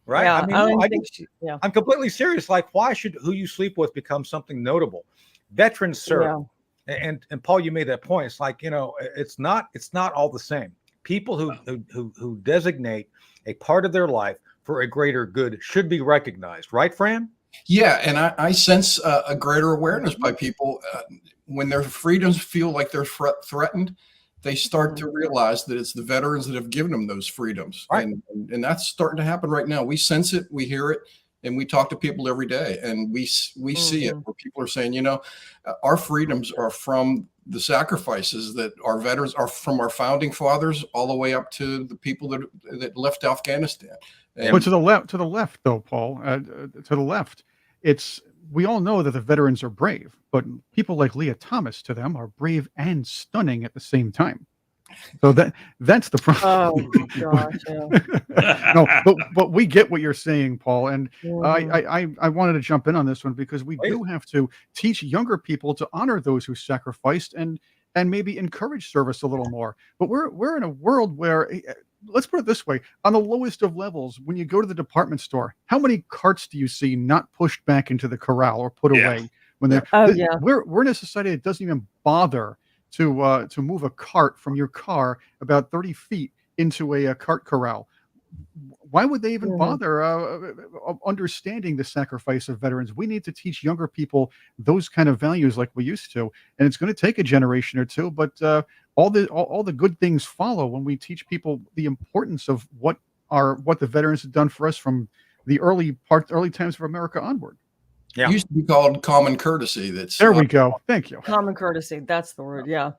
Right. Yeah, I mean, I'm completely serious. Like, why should who you sleep with become something notable? Veterans serve. And Paul, you made that point. It's like, it's not all the same. People who designate a part of their life for a greater good should be recognized. Right, Fran? Yeah. And I sense a greater awareness by people when their freedoms feel like they're threatened. They start to realize that it's the veterans that have given them those freedoms. Right. And that's starting to happen right now. We sense it, we hear it, and we talk to people every day, and we see it, where people are saying, our freedoms are from the sacrifices that our veterans are, from our founding fathers all the way up to the people that left Afghanistan. But to the left though, Paul, to the left, we all know that the veterans are brave, but people like Leah Thomas to them are brave and stunning at the same time. So that's the problem. Oh gosh, No, but we get what you're saying, Paul, and I wanted to jump in on this one because we do have to teach younger people to honor those who sacrificed and maybe encourage service a little more. But we're in a world where let's put it this way: on the lowest of levels, when you go to the department store, how many carts do you see not pushed back into the corral or put Yeah. away when they're? Oh, yeah. We're in a society that doesn't even bother to move a cart from your car about 30 feet into a cart corral. Why would they even Mhm. bother understanding the sacrifice of veterans? We need to teach younger people those kind of values like we used to, and it's going to take a generation or two. But all the good things follow when we teach people the importance of what the veterans have done for us from the early times of America onward. Yeah. It used to be called common courtesy. That's There we go. Thank you. Common courtesy. That's the word. Yeah.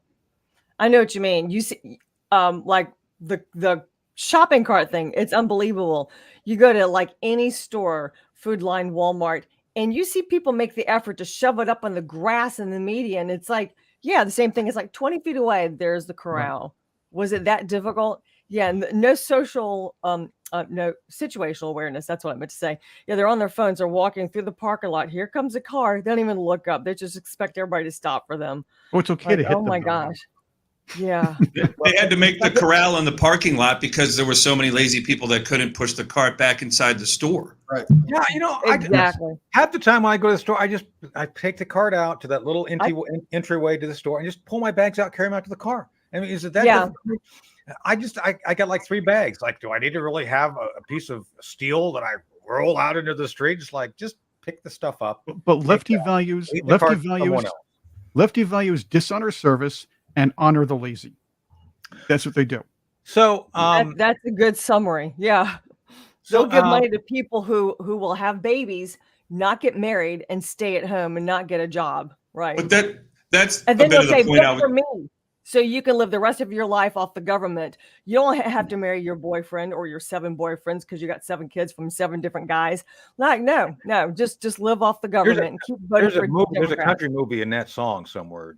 I know what you mean. You see, like the shopping cart thing. It's unbelievable. You go to like any store, Food Line, Walmart, and you see people make the effort to shove it up on the grass in the median. It's like, yeah, the same thing. It's like 20 feet away. There's the corral. Was it that difficult? Yeah. No social, no situational awareness. That's what I meant to say. Yeah, they're on their phones. They're walking through the parking lot. Here comes a car. They don't even look up. They just expect everybody to stop for them. Oh, it's okay Like, to hit oh them. my though. gosh. Yeah. They had to make the corral in the parking lot because there were so many lazy people that couldn't push the cart back inside the store. Yeah, Exactly. half the time when I go to the store, I take the cart out to that little entryway to the store and just pull my bags out, carry them out to the car. I mean, is it that Yeah. difficult? I got like 3 bags. Like, do I need to really have a piece of steel that I roll out into the street? Just pick the stuff up. But lefty values, Leave the cart to someone else. lefty values dishonor service and honor the lazy. That's what they do. So, That's a good summary. Yeah. They'll give money to people who will have babies, not get married, and stay at home and not get a job. Right. But that's And a then bit they'll of say, the point I vote was. for me. So you can live the rest of your life off the government. You don't have to marry your boyfriend or your 7 boyfriends because you got 7 kids from 7 different guys. Like, no, just live off the government and keep voting there's for a movie, there's a Democrats. country movie in that song somewhere.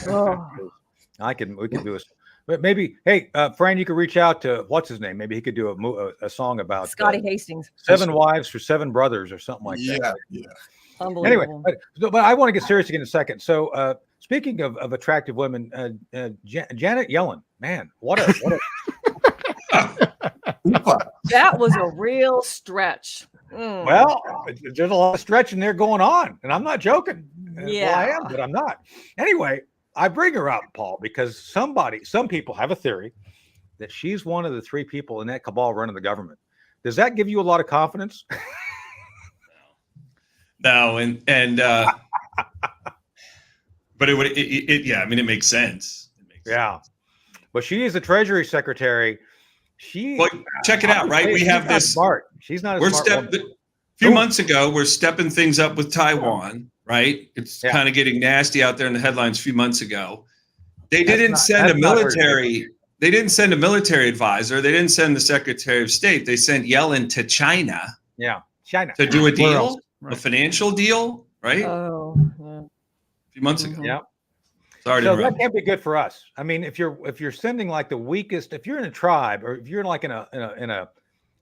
Oh. we can do it. But maybe, hey, Fran, you could reach out to what's his name. Maybe he could do a song about Scotty Hastings. 7 wives for 7 brothers or something like that. Yeah. Anyway, Unbelievable. but I want to get serious again in a second. So, speaking of attractive women, Janet Yellen, man, what a That was a real stretch. well, there's a lot of stretching there going on, and I'm not joking. Yeah. Well, I am, but I'm not. Anyway, I bring her up, Paul, because some people have a theory that she's one of the 3 people in that cabal running the government. Does that give you a lot of confidence? No, but it would, yeah. I mean, it makes sense. Yeah, but she is the Treasury Secretary. Well, check it out, right? We have this. Smart. She's not. A few months ago, we're stepping things up with Taiwan, right? It's kind of getting nasty out there in the headlines. A few months ago, they didn't send a military. They didn't send a military advisor. They didn't send the Secretary of State. They sent Yellen to China. Yeah, China to do a deal, Right. a financial deal, right? Oh, yeah. A few months ago. Yeah. Sorry to So interrupt. that can't be good for us. I mean, if you're sending like the weakest, if you're in a tribe or if you're like in a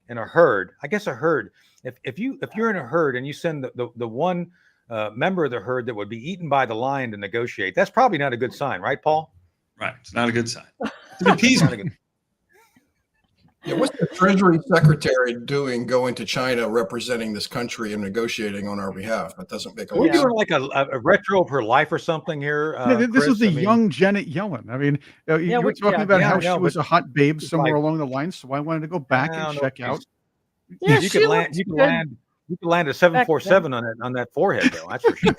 herd, I guess a herd. If you're in a herd and you send the one member of the herd that would be eaten by the lion to negotiate, that's probably not a good sign, right, Paul? Right. It's not a good sign. It's an appeasement. Yeah, what's the Treasury Secretary doing going to China representing this country and negotiating on our behalf? That doesn't make a Are lot we of sense. doing like a retro of her life or something here? This is Chris? the I mean, young Janet Yellen. I mean, you were talking about how she was a hot babe somewhere along the line, so I wanted to go back and check out. Yeah, you could land. You could land a 747 on that forehead, though. That's for sure.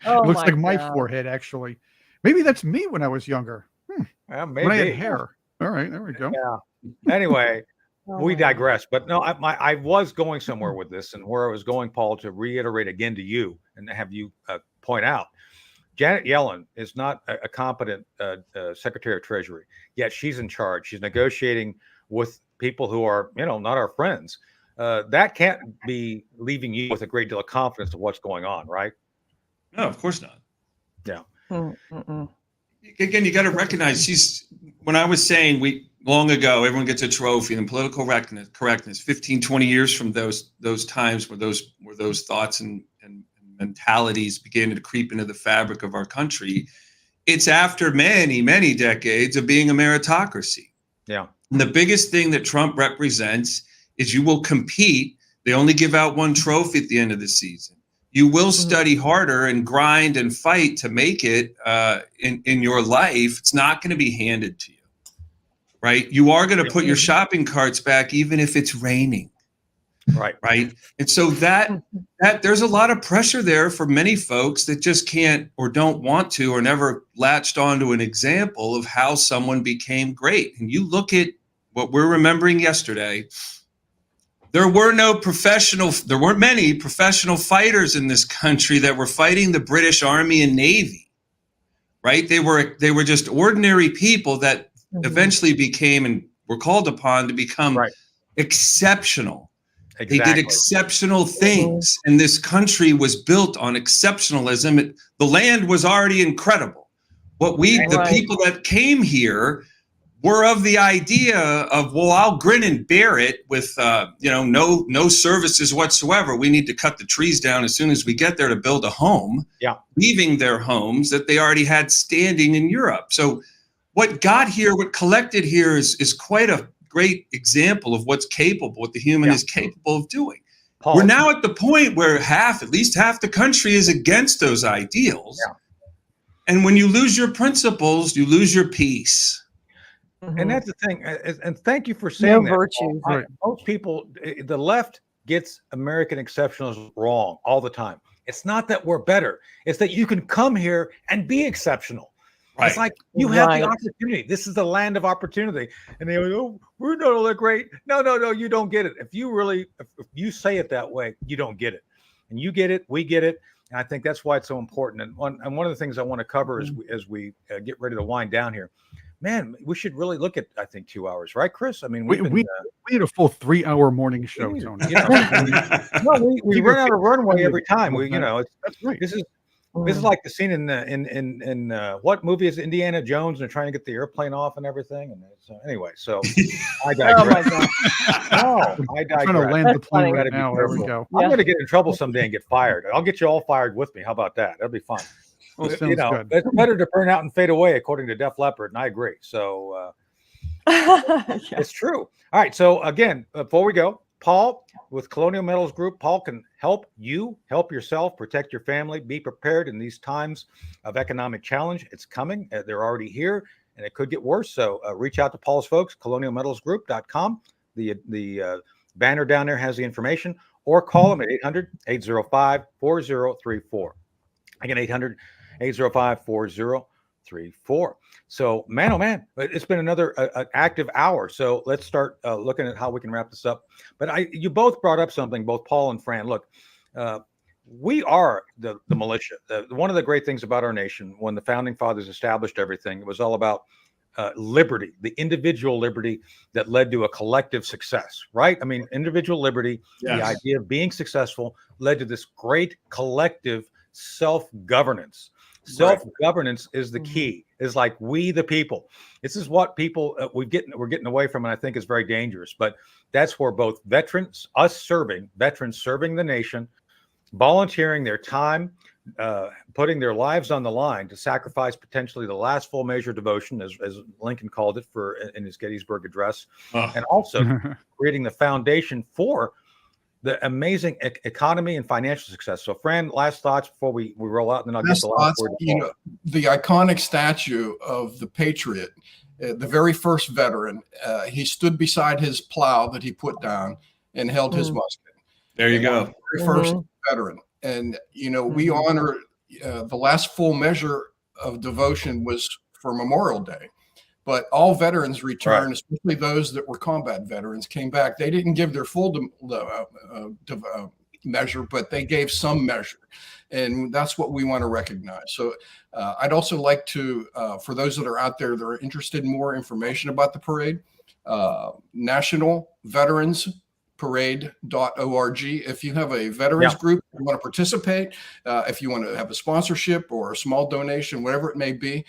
Oh, Looks like my God. forehead, actually. Maybe that's me when I was younger. Well, When I had maybe. hair. All right, there we go. Yeah. Anyway, Oh, we my God. digress. But no, I was going somewhere with this, and where I was going, Paul, to reiterate again to you and have you point out, Janet Yellen is not a competent Secretary of Treasury. Yet she's in charge. She's negotiating with people who are, not our friends. That can't be leaving you with a great deal of confidence of what's going on, right? No, of course not. Yeah. Again, you got to recognize when I was saying long ago, everyone gets a trophy and political correctness, 15, 20 years from those times where those thoughts and mentalities began to creep into the fabric of our country. It's after many, many decades of being a meritocracy. Yeah. And the biggest thing that Trump represents is you will compete. They only give out one trophy at the end of the season. You will study harder and grind and fight to make it in your life. It's not going to be handed to you, right? You are going to put your shopping carts back even if it's raining. Right. And so that there's a lot of pressure there for many folks that just can't or don't want to or never latched onto an example of how someone became great. And you look at what we're remembering yesterday, there weren't many professional fighters in this country that were fighting the British Army and Navy, right? They were just ordinary people that eventually became and were called upon to become exceptional. Exactly. They did exceptional things, and this country was built on exceptionalism. The land was already incredible. The people that came here were of the idea of, well, I'll grin and bear it with, no services whatsoever. We need to cut the trees down as soon as we get there to build a home, leaving their homes that they already had standing in Europe. So what got here, what collected here is quite a great example of what the human is capable of doing. Paul, we're now at the point where at least half the country is against those ideals. And when you lose your principles, you lose your peace. And that's the thing. And thank you for saying that. Virtue. Most people, the left gets American exceptionalism wrong all the time. It's not that we're better. It's that you can come here and be exceptional. Right. It's like you have the opportunity. This is the land of opportunity. And they go, oh, we're not all that great. No, you don't get it. If you say it that way, you don't get it. And you get it, we get it. And I think that's why it's so important. And one of the things I want to cover as we get ready to wind down here, man, we should really look at, I think, 2 hours, right, Chris? I mean, we need a full 3-hour morning show, Tony. We run out of runway every time. That's right. This is like the scene in what movie is Indiana Jones, and they're trying to get the airplane off and everything. And so anyway, so I digress. I digress. I'm trying to land the plane right now. There we go. I'm going to get in trouble someday and get fired. I'll get you all fired with me. How about that? That'll be fun. Well, good. It's better to burn out and fade away, according to Def Leppard, and I agree. So it's true. All right. So again, before we go, Paul with Colonial Metals Group. Paul can help you help yourself, protect your family, be prepared in these times of economic challenge. It's coming. They're already here, and it could get worse. So reach out to Paul's folks, colonialmetalsgroup.com. The banner down there has the information, or call them at 800-805-4034. Again, 800-805-4034. So, man, oh man, it's been another active hour. So let's start looking at how we can wrap this up. But you both brought up something, both Paul and Fran. Look, we are the militia. One of the great things about our nation, when the founding fathers established everything, it was all about liberty, the individual liberty that led to a collective success, right? I mean, individual liberty, the idea of being successful led to this great collective self-governance. Self-governance is the key. Is like we the people. This is what people we're getting away from, and I think is very dangerous. But that's where both veterans serving the nation, volunteering their time, putting their lives on the line to sacrifice potentially the last full measure of devotion, as Lincoln called it in his Gettysburg Address, and also creating the foundation for the amazing economy and financial success. So, Fran, last thoughts before we roll out, and then I'll get the last word. The iconic statue of the Patriot, the very first veteran, he stood beside his plow that he put down and held his musket. There you go. The very first veteran. And, we honor the last full measure of devotion was for Memorial Day. But all veterans returned, especially those that were combat veterans, came back. They didn't give their full measure, but they gave some measure. And that's what we want to recognize. So I'd also like to, for those that are out there that are interested in more information about the parade, National Veterans Parade.org. If you have a veterans group, you want to participate, if you want to have a sponsorship or a small donation, whatever it may be,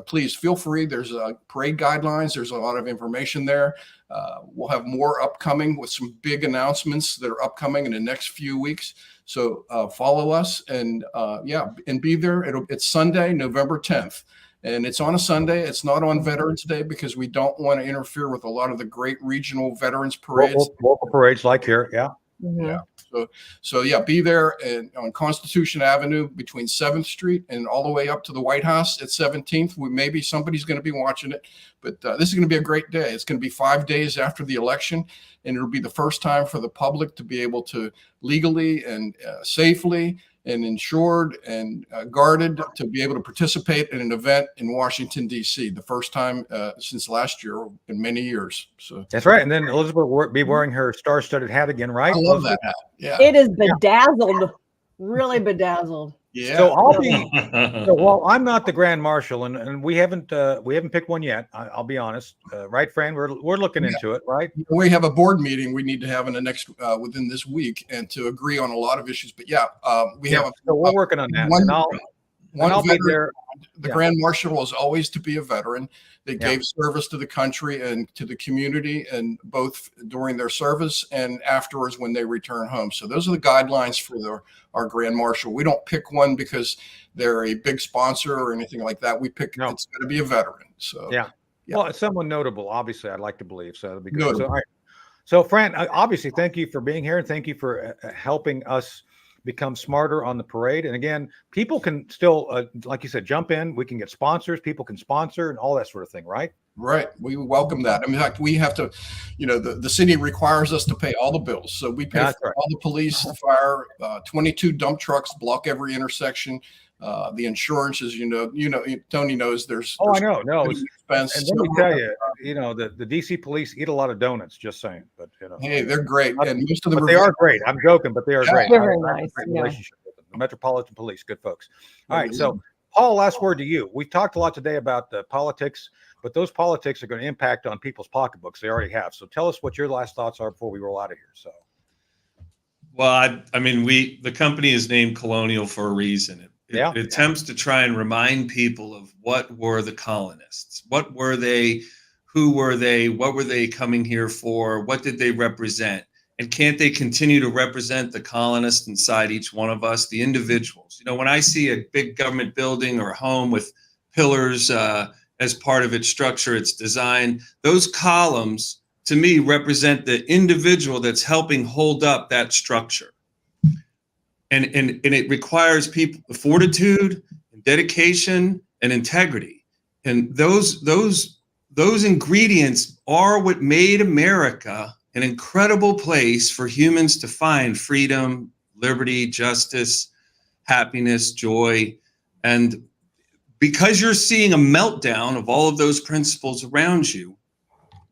please feel free. There's parade guidelines. There's a lot of information there. We'll have more upcoming with some big announcements that are upcoming in the next few weeks. So follow us and be there. It's Sunday, November 10th. And it's on a Sunday. It's not on Veterans Day because we don't want to interfere with a lot of the great regional veterans parades. Local parades like here. Yeah. Yeah. So yeah, be there on Constitution Avenue between 7th Street and all the way up to the White House at 17th. Maybe somebody's going to be watching it, but this is going to be a great day. It's going to be 5 days after the election, and it'll be the first time for the public to be able to legally and safely and insured and guarded to be able to participate in an event in Washington, D.C. The first time since last year in many years. So that's right. And then Elizabeth will be wearing her star-studded hat again, right? I love that hat. Yeah. It is bedazzled, really bedazzled. Yeah. So I'll be. Well, I'm not the Grand Marshal, and we haven't picked one yet. I'll be honest, right, Fran? We're looking into it, right? We have a board meeting we need to have in the next within this week, and to agree on a lot of issues. But yeah, we have. So we're working on that, and I'll be there. The Grand Marshal is always to be a veteran that gave service to the country and to the community, and both during their service and afterwards when they return home. So those are the guidelines for our Grand Marshal. We don't pick one because they're a big sponsor or anything like that. We pick it's going to be a veteran. So yeah. Well, it's someone notable, obviously. I'd like to believe so. That'd be good. So, all right. So, Fran, obviously, thank you for being here, and thank you for helping us become smarter on the parade. And again, people can still, like you said, jump in. We can get sponsors. People can sponsor and all that sort of thing, right? Right. We welcome that. In fact, we have to, the city requires us to pay all the bills. So we pay for all the police, fire, 22 dump trucks block every intersection. The insurance, as Tony knows there's. I know. No, expense. And let me tell you, the DC police eat a lot of donuts, just saying, but hey, they're great. And most of them they are great. I'm joking, but they are great. They're very nice. Relationship with them. The Metropolitan Police, good folks. All right. So Paul, last word to you. We've talked a lot today about politics, but those politics are going to impact on people's pocketbooks. They already have. So tell us what your last thoughts are before we roll out of here. So. Well, I mean, the company is named Colonial for a reason. It attempts to try and remind people of what were the colonists, what were they, who were they, what were they coming here for, what did they represent, and can't they continue to represent the colonists inside each one of us, the individuals? When I see a big government building or a home with pillars as part of its structure, its design, those columns to me represent the individual that's helping hold up that structure. And it requires people fortitude, and dedication, and integrity. And those ingredients are what made America an incredible place for humans to find freedom, liberty, justice, happiness, joy. And because you're seeing a meltdown of all of those principles around you,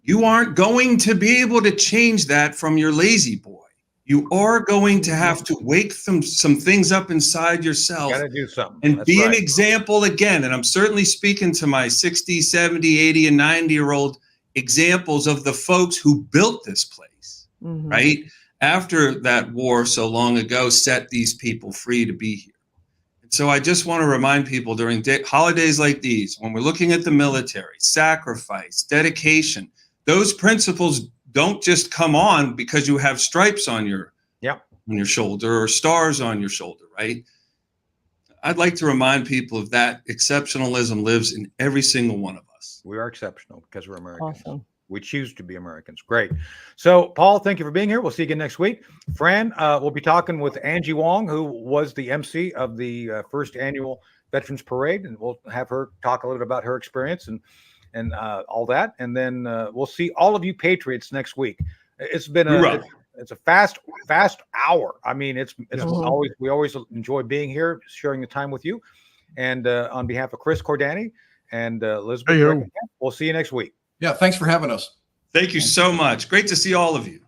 you aren't going to be able to change that from your lazy boy. You are going to have to wake some things up inside yourself. Got to do something. And That's be right. an example again. And I'm certainly speaking to my 60, 70, 80, and 90-year-old examples of the folks who built this place, right? After that war so long ago set these people free to be here. And so I just want to remind people during holidays like these, when we're looking at the military, sacrifice, dedication, those principles don't just come on because you have stripes on your shoulder or stars on your shoulder, right? I'd like to remind people of that. Exceptionalism lives in every single one of us. We are exceptional because we're Americans. Awesome. We choose to be Americans. Great. So, Paul, thank you for being here. We'll see you again next week. Fran, we'll be talking with Angie Wong, who was the MC of the first annual Veterans Parade, and we'll have her talk a little bit about her experience and all that. And then we'll see all of you Patriots next week. It's been it's a fast hour. I mean, it's we always enjoy being here, sharing the time with you. And on behalf of Chris Cordani and Elizabeth, we'll see you next week. Yeah, thanks for having us. Thank you so much. Great to see all of you.